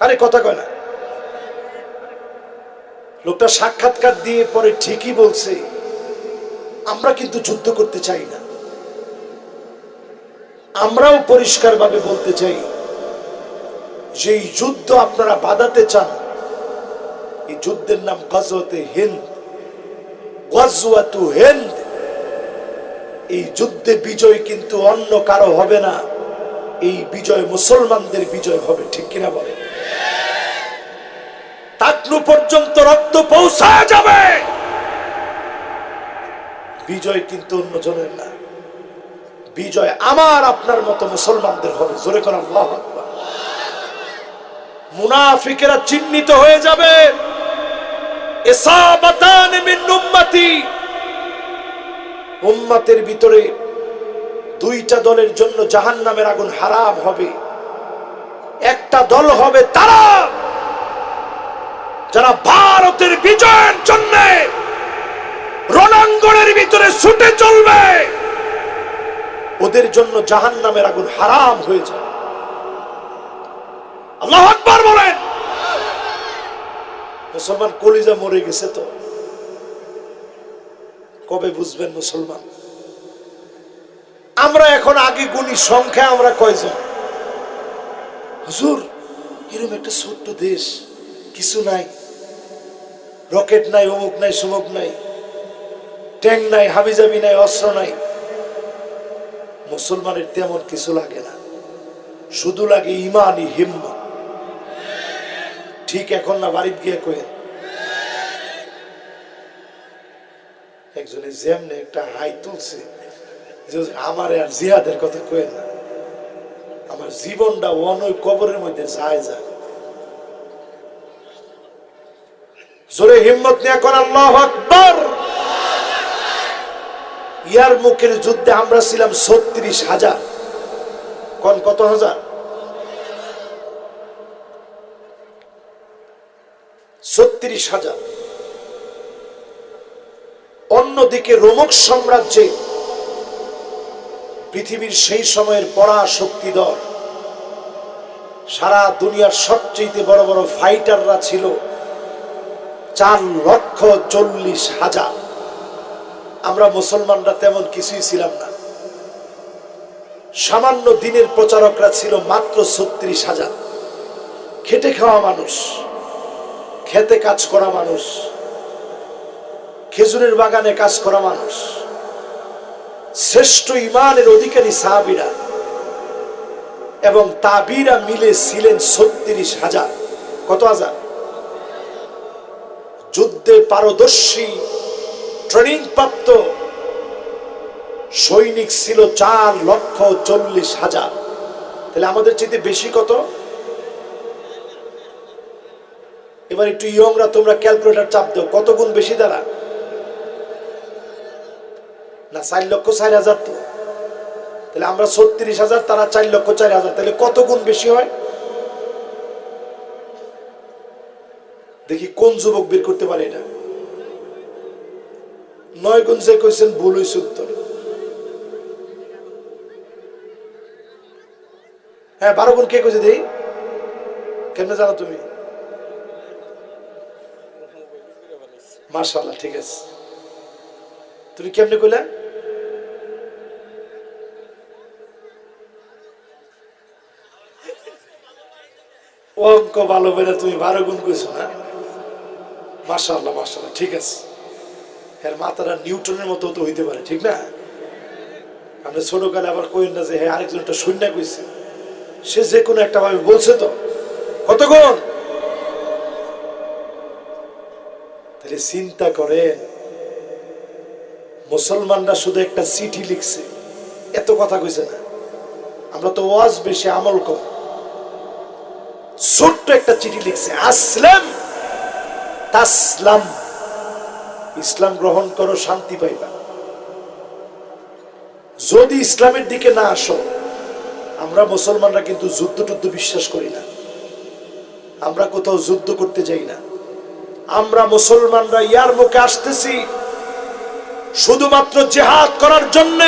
আরে কথা কয় না, লোকটা সাক্ষাৎকার দিয়ে পরে ঠিকই বলছে, আমরা কিন্তু যুদ্ধ করতে চাই না। আমরাও পরিষ্কারভাবে বলতে চাই যে এই যুদ্ধ আপনারা বাধাতে চান, এই যুদ্ধের নাম গজওয়াতে হিন্দ, গজওয়াতু হিন্দ। এই যুদ্ধে বিজয় কিন্তু অন্য কারো হবে না, এই বিজয় মুসলমানদের বিজয় হবে। ঠিক কিনা বলে? টাকনু পর্যন্ত রক্ত পৌঁছায় যাবে, বিজয় কিন্তু অন্যজনের না, বিজয় আমার আপনার মতো মুসলমানদের হবে। জোরে করে আল্লাহু আকবার। মুনাফিকেরা চিহ্নিত হয়ে যাবে, ইসাবাতান মিন উম্মতি, উম্মতের ভিতরে দুইটা দলের জন্য জাহান্নামের আগুন হারাম হবে। একটা দল হবে তারা যারা ভারতের বিজয়ের জন্য রণাঙ্গনের ভিতরে ছুটে চলবে, ওদের জন্য জাহান্নামের আগুন হারাম হয়ে যাবে। আল্লাহু আকবার বলেন। মুসলমান কলিজা মরে গেছে তো, কবে বুঝবেন মুসলমান? আমরা এখন আগে গুনি সংখ্যা আমরা কয়জন? হুজুর এরকম একটা ছোট্ট দেশ, কিছু নাই, রকেট নাই, অমুক নাই, সমুক নাই, ট্যাঙ্ক নাই, হাবিজাবি নাই, অস্ত্র নাই। মুসলমানের তেমন কিছু লাগে না, শুধু লাগে ইমানি হিম্মত। ঠিক এখন না? বাড়িতে গিয়ে কয়েন একজনে যেমনে একটা হাই তুলছে, আমার আর জিহাদের কথা কয়েন না, আমার জীবনটা অনয় কবরের মধ্যে যায় যায়। জোরে হিম্মত নিয়ে কর আল্লাহু আকবার। ইয়ার মুখের যুদ্ধে আমরা ছিলাম ৩৬,০০০। কোন কত হাজার? ৩৬,০০০। অন্যদিকে রোমক সাম্রাজ্যে পৃথিবীর সেই সময়ের পড়া শক্তিধর, সারা দুনিয়ার সবচেয়ে বড় বড় ফাইটাররা ছিল ৪,৪০,০০০। আমরা মুসলমানরা তেমন কিছুই ছিলাম না, সামান্য দিনের প্রচারকরা ছিল মাত্র ৩৬,০০০। খেটে খাওয়া মানুষ, খেতে কাজ করা মানুষ, খেজুরের বাগানে কাজ করা মানুষ, শ্রেষ্ঠ ইমানের অধিকারী সাহাবীরা এবং তাবিরা মিলে ছিলেন ৩৬,০০০। কত হাজার? যুদ্ধে পারদর্শী ট্রেনিং প্রাপ্ত সৈনিক ছিল ৪,৪০,০০০। তাহলে আমাদের চাইতে বেশি কত? এবার একটু ইয়ংরা তোমরা ক্যালকুলেটর চাপ দাও, কত গুণ বেশি দ্বারা? না ৪,০০,০০০ তো। তাহলে আমরা ৩৬,০০০, তারা ৪,০০,০০০, তাহলে কত গুণ বেশি হয়? দেখি কোন যুবক বের করতে পারে এটা। ৯ গুণ যে কইছেন ভুল হইছে উত্তর। হ্যাঁ ১২ গুণ কে কইছে দেই? কেমনে জানো তুমি? মাশাআল্লাহ, ঠিক আছে। তুমি কেমনে কইলা? অঙ্ক ভালো বেড়ে তুমি ১২ গুণ কইছো না? মাশাআল্লাহ মাশাআল্লাহ, ঠিক আছে। এর মাথাটা নিউটনের মতো তো হইতে পারে, ঠিক না? আমরা ছোটকালে আবার কইন না যে হ্যাঁ আরেকজনটা শূন্য কইছে, সে যে কোনো একটা ভাবে বলছে তো। কত গুণ? তাহলে চিন্তা করেন, মুসলমানরা শুধু একটা চিঠি লিখছে, এত কথা কইছে না। আমরা তো ওয়াজ বেশি, আমল কম। ছোট্ট একটা চিঠি লিখছে, আসলাম তাসলাম, ইসলাম গ্রহণ করো শান্তি পাইবা। যদি ইসলামের দিকে না আসো, আমরা মুসলমানরা কিন্তু যুদ্ধ টুদ্ধ বিশ্বাস করি না, আমরা কোথাও যুদ্ধ করতে যাই না। আমরা মুসলমানরা ইয়ার মুখে আসতেছি শুধুমাত্র জিহাদ করার জন্য।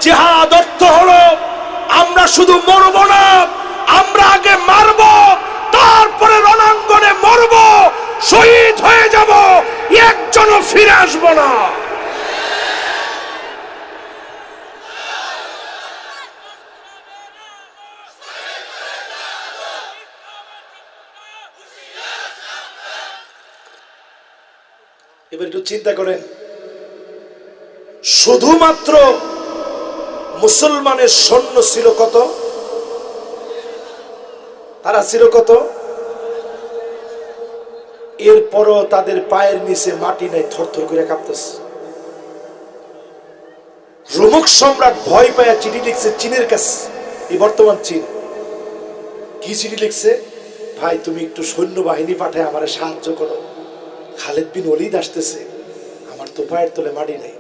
জিহাদ অর্থ হলো আমরা শুধু মরব না, আমরা আগে মারব, তারপরে রণাঙ্গনে মরব, শহীদ হয়ে যাব, একজনও ফিরে আসব না। এবার একটু চিন্তা করেন, শুধুমাত্র মুসলমানের সৈন্য ছিল কত? তারা ছিল কত? এরপরও তাদের পায়ের নিচে মাটি নাই, থরথর করে কাঁপতেছে। রোমক সম্রাট ভয় পায়া চিঠি লিখছে চীনের কাছে, এই বর্তমান চীন। কি চিঠি লিখছে? ভাই তুমি একটু সৈন্যবাহিনী পাঠায় আমার সাহায্য করো, খালিদ বিন ওলীদ আসতেছে, আমার তো পায়ের তলে মাটি নাই।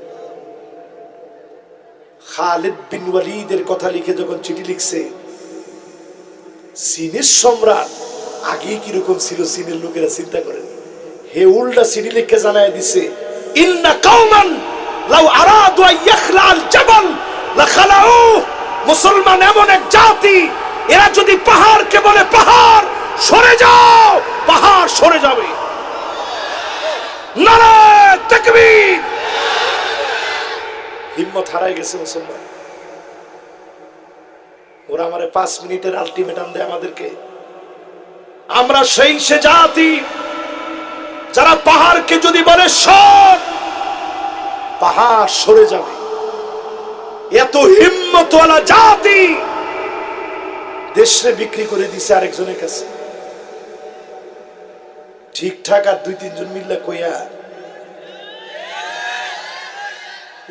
খালিদ বিন ওলীদের কথা লিখে যখন চিঠি লিখছে, চীনের সম্রাট আগে কিরকম ছিল চীনের লোকেরা চিন্তা করেন। হে উল্টা চিঠি লিখে জানায় দিছে, ইন্না কওমান লাউ আরাদু আন ইয়াখলাল জাবাল লাখালাউ। মুসলমান এমন এক জাতি, এরা যদি পাহাড়কে বলে পাহাড় সরে যাও, পাহাড় সরে যাবে। নারায়ে তাকবীর। হিম্মত হারাই গেছে মুসলমান। ওরা আমারে 5 মিনিটের আলটিমেটাম দেয় আমাদেরকে। আমরা সেই সে জাতি যারা পাহাড়কে যদি বলে সর, পাহাড় সরে যাবে। এত হিম্মতওয়ালা জাতি দেশে বিক্রি করে দিছে আরেকজনের কাছে। ঠিকঠাক আর 2-3 জন মিল্লা কইয়া।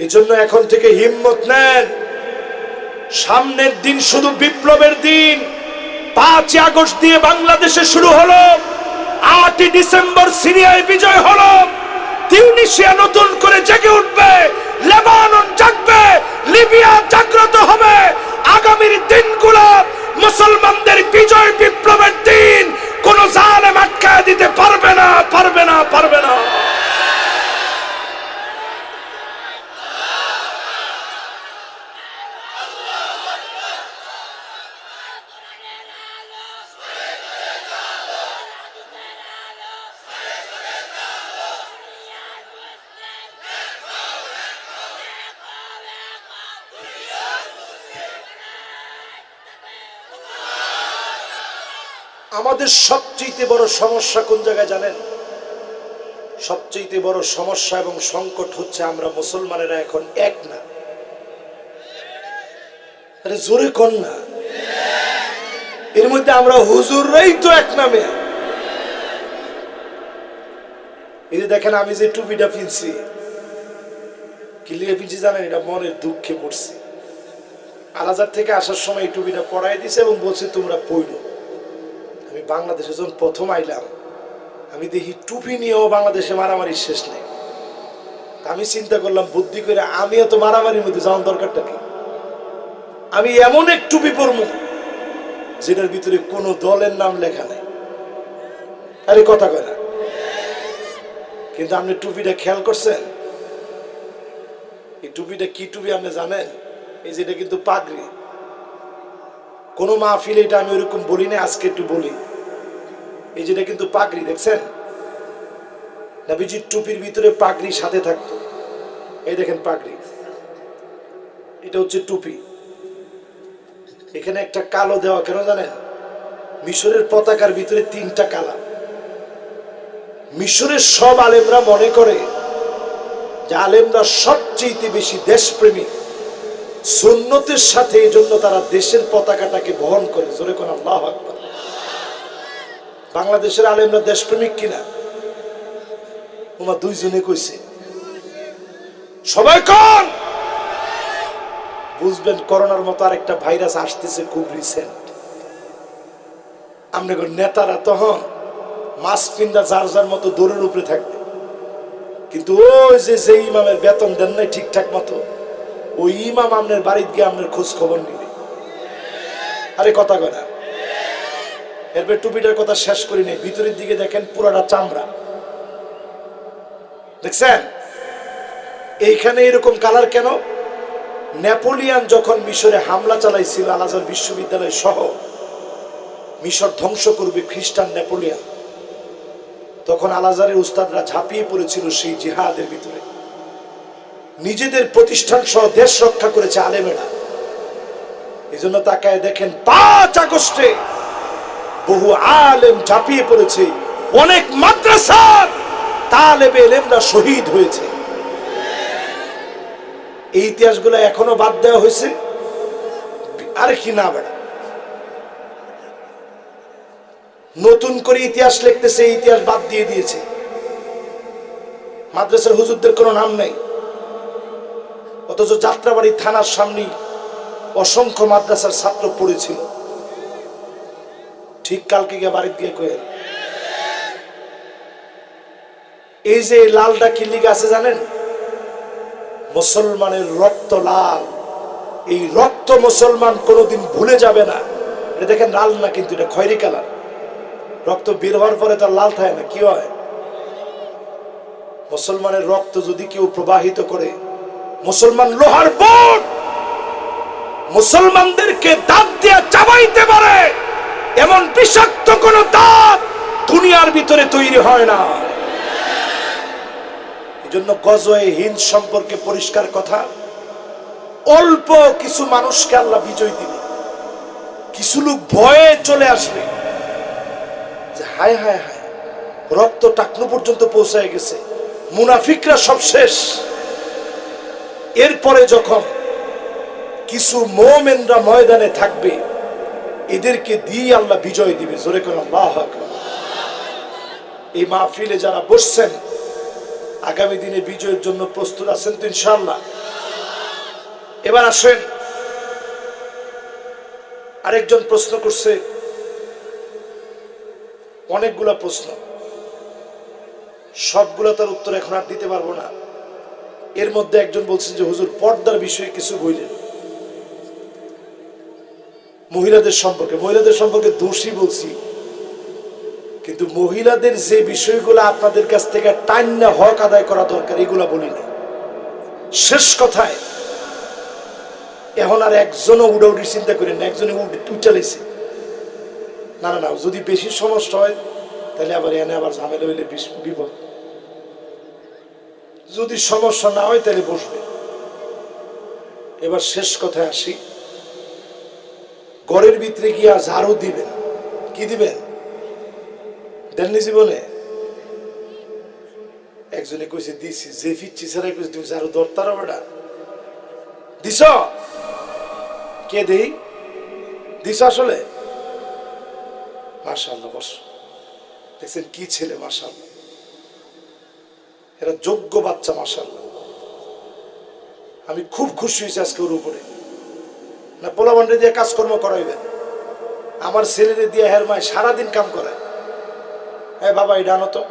এজন্য এখন থেকে হিম্মত নেন। সামনের দিন শুধু বিপ্লবের দিন। 5 আগস্ট দিয়ে বাংলাদেশে শুরু হলো, 8 ডিসেম্বর সিরিয়ায় বিজয় হলো, তিউনিসিয়া নতুন করে জেগে উঠবে, লেবানন জাগবে, লিবিয়া জাগ্রত হবে। আগামীর দিনগুলো মুসলমানদের বিজয় বিপ্লবের দিন। কোন জালেম আটকায় দিতে পারবে না, পারবে না, পারবে না। আমাদের সবচেয়ে বড় সমস্যা কোন জায়গায় জানেন? সবচেয়ে বড় সমস্যা এবং সংকট হচ্ছে আমরা মুসলমানেরা এখন এক না। আরে জোরে কোন না। এর মধ্যে আমরা হুজুররাই তো এক নামে। এই যে দেখেন আমি যে টুপিটা পিনছি, কি লিয়ে পিনছি জানেন? এটা মনের দুঃখে পড়ছি। আলাজার থেকে আসার সময় এই টুপিটা পরাই দিছে এবং বলছে তোমরা পইলো। আমি বাংলাদেশে যখন প্রথম আইলাম, আমি দেখি টুপি নিয়েও বাংলাদেশে মারামারি শেষ নেই। আমি চিন্তা করলাম বুদ্ধি করে, আমিও তো মারামারির মধ্যে যাওয়ার দরকারটা কি? আমি এমন এক টুপি পরবো যেটার ভিতরে কোনো দলের নাম লেখা নাই। আরে কথা কয় না। কিন্তু আপনি টুপিটা খেয়াল করছেন? এই টুপিটা কি টুপি আপনি জানেন? এই যেটা কিন্তু পাগড়ি। কোন মাহফিলে এটা আমি ওরকম বলি না, আজকে একটু বলি। এই যেটা কিন্তু পাগড়ি, দেখছেন? নবীজির টুপির ভিতরে পাগড়ি সাথে থাকতো। এই দেখেন পাগড়ি, এটা হচ্ছে টুপি। এখানে একটা কালো দেওয়া কেন জানেন? মিশরের পতাকার ভিতরে 3টা কালার। মিশরের সব আলেমরা মনে করে যে আলেমরা সবচেয়ে বেশি দেশপ্রেমিক, সুন্নতের সাথে, এই জন্য তারা দেশের পতাকাটাকে বহন করে। জোরে কোন আল্লাহু আকবার। বাংলাদেশের আলেমরা দেশপ্রেমিক কিনা? ওমা 2 জনে কইছে। সবাই কোন বুঝবেন করোনার মতো আরেকটা ভাইরাস আসতেছে খুব রিসেন্ট। আমাদের নেতারা তখন মাস্ক পিন্দা যার যার মতো দৌড়ের উপরে থাকবে, কিন্তু ওই যে ইমামের বেতন দেন নাই ঠিকঠাক মতো, ওই ইমাম আপনার বাড়িতে গিয়ে আপনার খোঁজ খবর নিবে। আরে কথা কয় না। এরপর টুপিটার কথা শেষ করি নাই। ভিতরের দিকে দেখেন পুরাটা চামড়া, দেখছেন? এইখানে এরকম কালার কেন? নেপোলিয়ান যখন মিশরে হামলা চালাইছিল, আল আজহার বিশ্ববিদ্যালয় সহ মিশর ধ্বংস করবে খ্রিস্টান নেপোলিয়ান, তখন আল আজহারের উস্তাদরা ঝাঁপিয়ে পড়েছিল সেই জিহাদের ভিতরে। নিজেদের প্রতিষ্ঠান সহ দেশ রক্ষা করেছে আলেমেরা। এই জন্য তাকায় দেখেন 5 আগস্টে বহু আলেম ঝাঁপিয়ে পড়েছে। অনেক মাদ্রাসার তালেবে ইলমরা শহীদ হয়েছে। এই ইতিহাসগুলো এখনো বাদ দেওয়া হয়েছে। আর কি না বেড়া, নতুন করে ইতিহাস লিখতেছে, ইতিহাস বাদ দিয়ে দিয়েছে। মাদ্রাসার হুজুরদের কোনো নাম নেই, অথচ যাত্রাবাড়ি থানার সামনে অসংখ্য মাদ্রাসার ছাত্র পড়েছিল। ঠিক কালকে গিয়ে বাড়িতে গিয়ে কয়েন, এই যে লালটা কি লিগে আছে জানেন? মুসলমানের রক্ত লাল। এই রক্ত মুসলমান কোনোদিন ভুলে যাবে না। এটা দেখেন লাল না, কিন্তু এটা খয়েরি কালার। রক্ত বের হওয়ার পরে তার লাল থাকে না, কি হয়? মুসলমানের রক্ত যদি কেউ প্রবাহিত করে, মুসলমান লোহার বোট মুসলমানদেরকে দাঁত দিয়ে চাবাইতে পারে, এমন বিষাক্ত কোন দাঁত দুনিয়ার ভিতরে তৈরি হয় না। এই জন্য গজওয়ে হিন্দ সম্পর্কে পরিষ্কার কথা, অল্প কিছু মানুষকে আল্লাহ বিজয় দিবে, কিছু লোক ভয়ে চলে আসবে যে হায় হায় হায়, রক্ত টাকনু পর্যন্ত পৌঁছায় গেছে, মুনাফিকরা সব শেষ। এরপরে যখন কিছু মুমিনরা ময়দানে থাকবে, এদেরকে দিয়ে আল্লাহ বিজয় দিবে। জোরে কোন আল্লাহু আকবার। এই মাহফিলে যারা বসছেন, আগামী দিনে বিজয়ের জন্য প্রস্তুত আছেন তো ইনশাআল্লাহ? এবার আসেন, আরেকজন প্রশ্ন করছে, অনেকগুলা প্রশ্ন, সবগুলা তার উত্তর এখন আর দিতে পারবো না। এর মধ্যে একজন বলছেন যে হুজুর পর্দার বিষয়ে কিছু বললেন, মহিলাদের সম্পর্কে দোষী বলছি, কিন্তু মহিলাদের যে বিষয়গুলো আপনাদের কাছ থেকে টাইনা হক আদায় করা দরকার, এগুলা বলিনি। শেষ কথায় এখন আর একজনও উড়াউড়ি চিন্তা করেন না, একজনে উঠালেছে না না না, যদি বেশি সমস্যা হয় তাহলে আবার এনে আবার ঝামেলা হইলে বিপদ। যদি সমস্যা না হয় তাহলে বসবে। এবার শেষ কথায় আসি, ঘরের ভিতরে গিয়া ঝাড়ু দিবেন, কি দিবেন? দেননি জীবনে? একজনে কইছে দিছি, যে ফিরছি ছাড়া কইছে তুমি ঝাড়ু ধরতারো বেটা, দিছ? কে দেই দিছ? আসলে মাশাআল্লাহ, বস, দেখছেন কি ছেলে, মাশাআল্লাহ, এরা যোগ্য বাচ্চা, মাশাআল্লাহ। আমি খুব খুশি হয়েছি আজকে ওর উপরে। না পোলাবান্ডে দিয়ে কাজকর্ম করাইবেন, আমার ছেলেরে দিয়ে হের মায় সারাদিন কাম করায়। হ্যাঁ বাবা এটা আনো তো।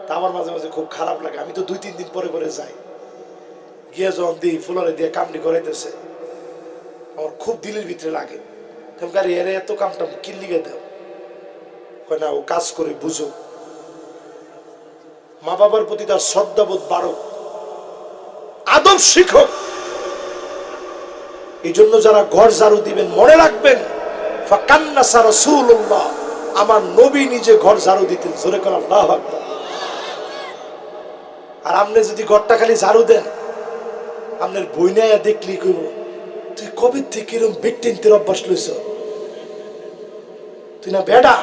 তা আমার মাঝে মাঝে খুব খারাপ লাগে, আমি তো 2-3 দিন পরে পরে যাই, গিয়ে যখন দিই ফুলারে দিয়ে কামটি করাইতেছে, আমার খুব দিলের ভিতরে লাগে। গাড়ি এর এত কামটা কি লিগে দেও? না, ও কাজ করে বুঝো, মা বাবার প্রতি তার শ্রদ্ধাবোধ বাড়ক, আদব শিখক। এই জন্য যারা ঘর ঝাড়ু দিবেন মনে রাখবেন, ফাকান্নাসা রাসূলুল্লাহ, আমার নবী নিজে ঘর ঝাড়ু দিতেন। জোরে করে আল্লাহু আকবার। আর আপনি যদি ঘরটা খালি ঝাড়ু দেন, আপনার বই নাইয়া দেখলি কইব তুই কবে থেকে এরকম বেটেনতে অভ্যাস লইছ, তুই না বেডা।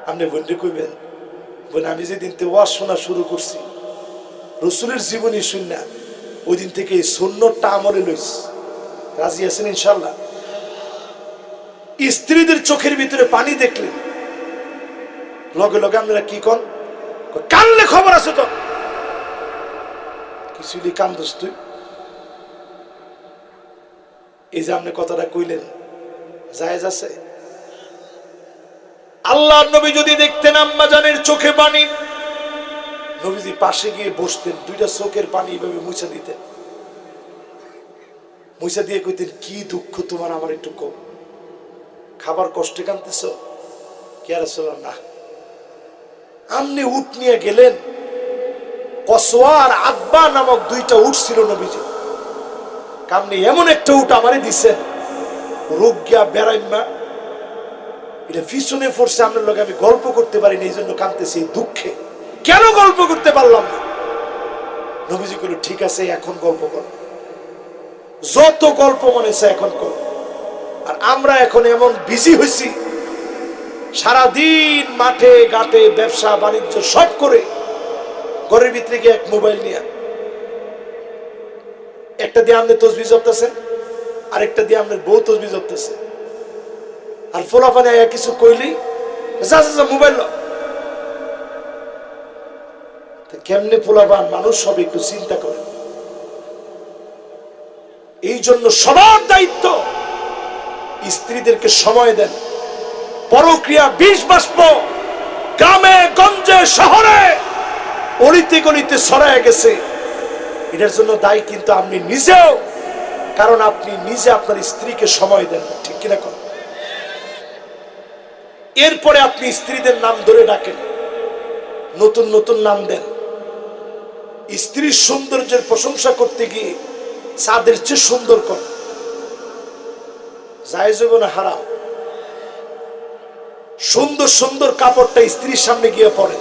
আপনি বোনরে কইবেন, বোন আমি যেদিন থেকে ওয়াজ শোনা শুরু করছি, রসুলের জীবনী শুননা, ওই দিন থেকে এই সুন্নতটা আমলে লইস। রাজি আছেন ইনশাআল্লাহ? স্ত্রীদের চোখের ভিতরে পানি দেখলেন, লগে লগে আপনারা কি কন? কানলে খবর আছে তো, কিছুই কান্দস তুই। এই যে আপনি কথাটা কইলেন, জায়েজ আছে? আল্লাহর নবী যদি দেখতেন আম্মা জানের চোখে পানি, নবীজি পাশে গিয়ে বসতেন, 2টা চোখের পানি এইভাবে মুছা দিতেন, মুছা দিয়ে কইতেন কি দুঃখ তোমার, আমার একটু কম, খাবার কষ্টে কাঁদতেছ কি? আর না, আমনি উট নিয়ে গেলেন, কসওয়া আর আদবা নামক 2টা উট ছিল নবীজি, কামনি এমন একটা উট আমারে দিছেন, রোগ গিয়া বেড়াইমা, এটা পিছনে পড়ছে, আপনার লোক আমি গল্প করতে পারিনি, এই জন্য কাঁদতেছি দুঃখে। কেন গল্প করতে পারলাম না? নবীজি কইল ঠিক আছে এখন গল্প কর, যত গল্প মনে চায় এখন কর। আর আমরা এখন এমন বিজি হয়েছি, সারাদিন মাঠে ঘাটে ব্যবসা বাণিজ্য সব করে ঘরের ভিতরে গিয়ে এক মোবাইল নিয়ে, একটা দিয়ে আপনি তসবিহ জপতেছেন, আরেকটা দিয়ে আপনার বউ তসবিহ জপতেছে, আর ফোলাফানে কিছু কইলি যা যা মোবাইল কেমনে ফোলাফান মানুষ সব একটু চিন্তা করে। এই জন্য সবার দায়িত্ব স্ত্রীদেরকে সময় দেন। পরক্রিয়া বিষ বাষ্প গ্রামে গঞ্জে শহরে অলিতে গলিতে ছড়ায় গেছে। এটার জন্য দায়ী কিন্তু আপনি নিজেও, কারণ আপনি নিজে আপনার স্ত্রীকে সময় দেন না, ঠিক কিনা করেন। এরপরে আপনি স্ত্রীদের নাম ধরে ডাকেন, নতুন নতুন নাম দেন। স্ত্রীর সৌন্দর্যের প্রশংসা করতে গিয়ে চাঁদের চেয়ে সুন্দর কর, জায়েজ হবে না হারাম। সুন্দর সুন্দর কাপড়টা স্ত্রীর সামনে গিয়ে পড়েন,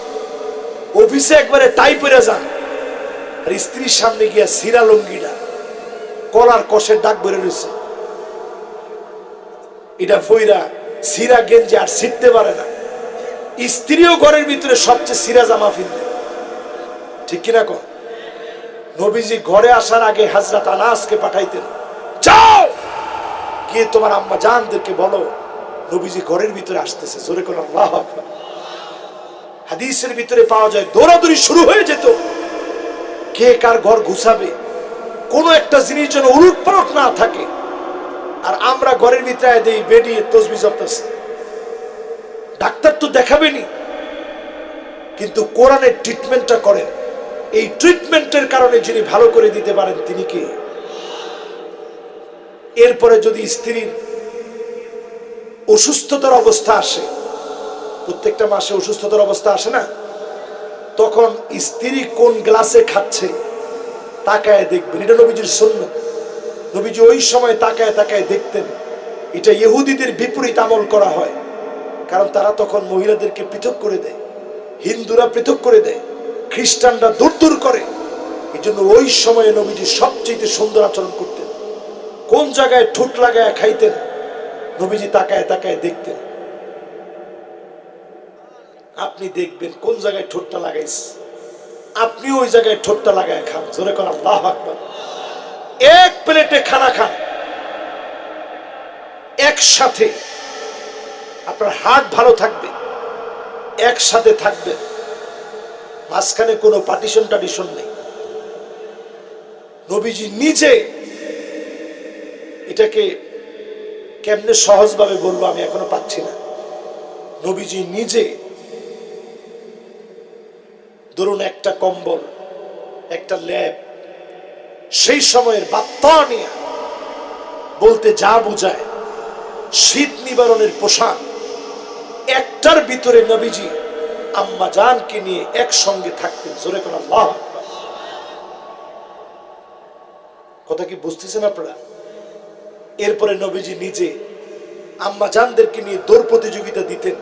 অফিসে একবারে টাই পরে যান, আর স্ত্রীর সামনে গিয়া সিরা লঙ্গিটা কলার কষের ডাক বেরো রয়েছে, এটা ফইরা সিরা গেঞ্জি আর ছিটতে পারে না। স্ত্রীও ঘরের ভিতরে সবচেয়ে সিরা জামা ফিরবে, ঠিক কিনা কর। নবীজি ঘরে আসার আগে হযরত আনাসকে পাঠাইতেন, যাও গিয়ে তোমার আম্মা জানদেরকে বলো নবীজি ঘরের ভিতরে আসতেছে। জোরে কোন আল্লাহু আকবার। হাদিসের ভিতরে পাওয়া যায় দৌড়াদৌড়ি শুরু হয়ে যেত, কে কার ঘর ঘুষাবে, কোনো একটা জিনিস যেন উলটপালট না থাকে। আর আমরা ঘরের ভিতরে দেই বেডিয়ে তসবিহ জপতেছে। ডাক্তার তো দেখাবেনি, কিন্তু কোরআনের ট্রিটমেন্টটা করেন। এই ট্রিটমেন্টের কারণে যিনি ভালো করে দিতে পারেন তিনি কে? এরপরে যদি স্ত্রীর অসুস্থতার অবস্থা আসে, প্রত্যেকটা মাসে অসুস্থতার অবস্থা আসে না, তখন স্ত্রী কোন গ্লাসে খাচ্ছে তাকায় দেখবেন। এটা নবীজির সুন্নাত। নবীজি ওই সময় তাকায় তাকায় দেখতেন। এটা ইহুদিদের বিপরীত আমল করা হয়, কারণ তারা তখন মহিলাদেরকে পৃথক করে দেয়, হিন্দুরা পৃথক করে দেয়, খ্রিস্টানরা দূর দূর করে। এই জন্য ওই সময়ে নবীজি সবচেয়ে সুন্দর আচরণ করতেন। কোন জায়গায় ঠোঁট লাগায় খাইতেন নবীজি তাকায় তাকায় দেখতেন। আপনি দেখবেন কোন জায়গায় ঠোঁটটা লাগাইছে, আপনি ওই জায়গায় ঠোঁটটা লাগায় খান। জোরে কোন আল্লাহু আকবার। এক প্লেটে খানা খান একসাথে, আপনার হার্ট ভালো থাকবে, একসাথে থাকবেন, মাঝখানে কোনো পার্টিশন নেই। নবীজি নিজে, এটাকে কেমনে সহজভাবে বলবো আমি এখনো পাচ্ছি না। নবীজি নিজে ধরুন একটা কম্বল, একটা ল্যাপ, সেই সময়ের বাত্তানিয়া বলতে যা বোঝায় শীত নিবারণের পোশাক, একটার ভিতরে নবীজি আম্মা জানকে নিয়ে একসঙ্গে থাকতেন। জোরে কোন আল্লাহু আকবার। কথা কি বুঝতেছেন আপনারা? এরপরে নবীজি নিজে আম্মা জানদেরকে নিয়ে দৌড় প্রতিযোগিতা দিতেন,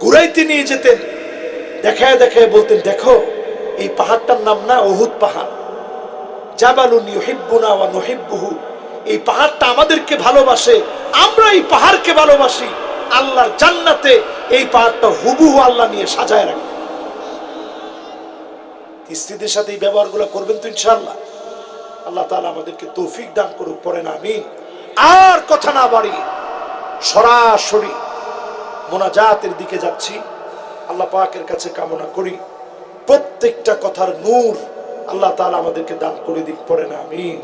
ঘুরাইতে নিয়ে যেতেন, দেখায় দেখায় বলতেন, দেখো এই পাহাড়টার নাম না উহুদ পাহাড়, জাবালুন ইউহিব্বুনা ওয়া নুহিব্বুহু, এই পাহাড়টা আমাদেরকে ভালোবাসে, আমরা এই পাহাড়কে ভালোবাসি। আল্লাহর জান্নাতে এই পাহাড়টা হুবহু আল্লাহ নিয়ে সাজায় রাখবে। স্ত্রীদের সাথে এই ব্যবহারগুলো করবেন তো ইনশাআল্লাহ। আল্লাহ তাআলা আমাদেরকে তৌফিক দান করুক, পড়েন আমিন। আর কথা না বাড়িয়ে সরাসরি মোনাজাতের দিকে যাচ্ছি। আল্লাহ পাকের কাছে কামনা করি প্রত্যেকটা কথার নূর আল্লাহ তাআলা আমাদেরকে দান করে দিক, পড়েন আমিন।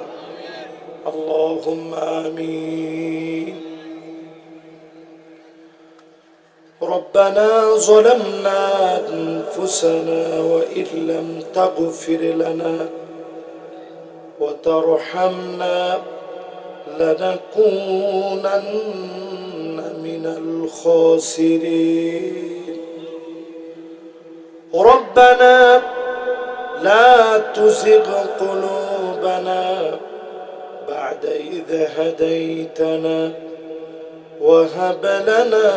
আল্লাহুম্মা আমিন। ربنا ظلمنا أنفسنا وإن لم تغفر لنا وترحمنا لنكونن من الخاسرين. ربنا لا تزغ قلوبنا بعد إذ هديتنا وهب لنا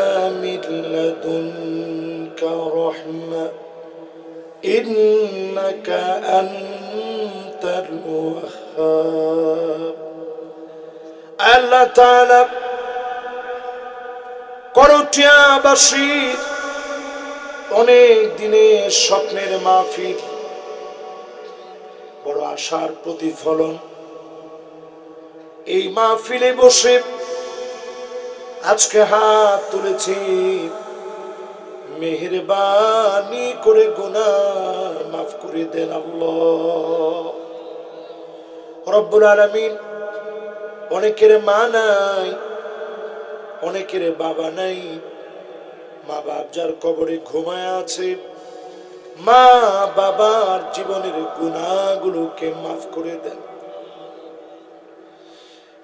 من لدنك رحمة إنك أنت الوهاب. আল্লাহ তাআলা করটিয়াবাসীর অনেক দিনের স্বপ্নের মাহফিল, বড় আশার প্রতিফলন, এই মাহফিলে বসে আজকে হাত তুলেছি, মেহেরবানি করে গুনাহ মাফ করে দেন আল্লাহ রব্বুল আলামিন। অনেকের মা নাই, অনেকের বাবা নাই, মা বাপ যার কবরে ঘুমায় আছে, মা বাবার জীবনের গুনাহগুলোকে মাফ করে দেন।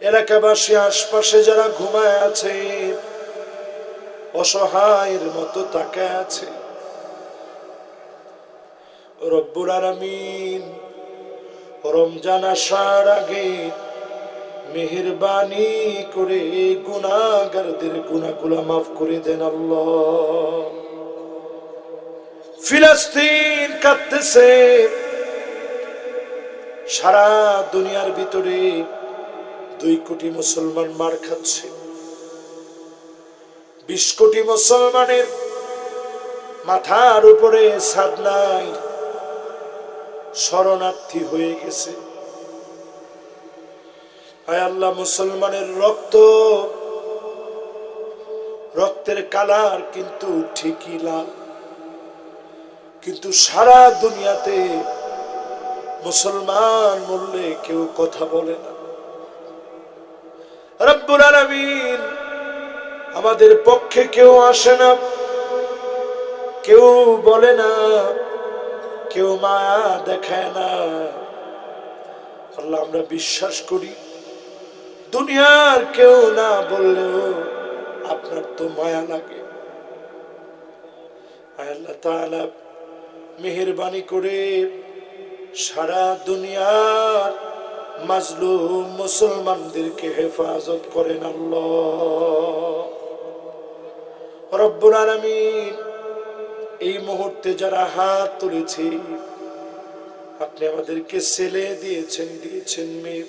এলাকাবাসী আশপাশে যারা ঘুমায় আছে, অসহায়ের মতো তাকায় আছে, রব্বুল আলামিন রমজান আসার আগে মেহেরবানি করে গুনাহগারদের গুনাহগুলো মাফ করে দেন আল্লাহ। ফিলিস্তিন কাঁদতেছে, সারা দুনিয়ার ভিতরে 2 কোটি মুসলমান মার খাচ্ছে। 20 কোটি মুসলমানের মাথার উপরে ছাদ নাই, শরণার্থী হয়ে গেছে। আয় আল্লাহ, মুসলমানের রক্তের কালার কিন্তু ঠিকই লাল, কিন্তু সারা দুনিয়াতে মুসলমান মরলে কেউ কথা বলে না। রব্বুল আলামিন আমাদের পক্ষে কেউ আসে না, কেউ বলে না, কেউ মায়া দেখায় না। আল্লাহ, আমরা বিশ্বাস করি দুনিয়ার কেউ না বললেও আপনার তো মায়া লাগে। আল্লাহ তাআলা মেহেরবানি করে সারা দুনিয়ার মাজলুম মুসলমানদেরকে হেফাজত করেন আল্লাহ রব্বুল আলামিন। এই মুহূর্তে যারা হাত তুলেছে, আপনি আমাদেরকে ছেলে দিয়েছেন মেয়ে,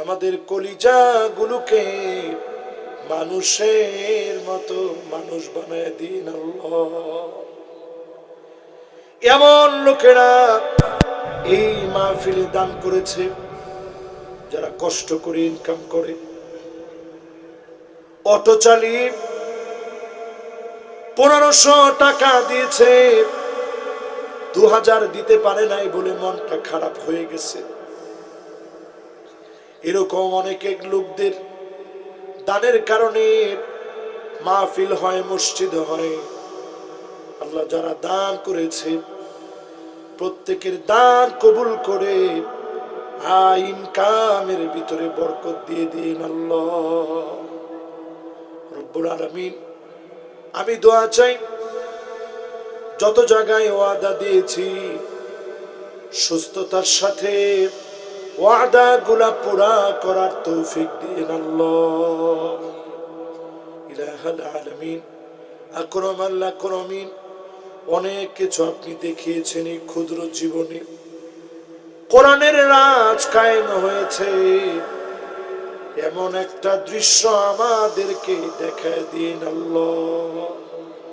আমাদের কলিজা গুলোকে মানুষের মতো মানুষ বানায় দিন আল্লাহ। এমন লোকেরা এই মাহফিলে দান করেছে যারা কষ্ট করে ইনকাম করে, অটো চালিয়ে 1500 টাকা দিয়েছে, 2000 দিতে পারে নাই বলে মনটা খারাপ হয়ে গেছে। এরকম অনেক লোকদের দানের কারণে মাহফিল হয়, মসজিদ হয়। আল্লাহ যারা দান করেছে প্রত্যেকের দান কবুল করে ইনকামের ভিতরে বরকত দিয়ে দিন আল্লাহ রব্বুল আলামিন। আমি দোয়া চাই, যত জায়গায় ওয়াদা দিয়েছি সুস্থতার সাথে ওয়াদা গুলা পুরা করার তৌফিক দিন আল্লাহ ইলাহাল আলামিন আকরামাল আকরামিন। অনেক কিছু আপনি দেখিয়েছেন এই ক্ষুদ্র জীবনে, কোরআনের রাজ কায়েম হয়েছে, এমন একটা দৃশ্য আমাদেরকে দেখায় দিন আল্লাহ।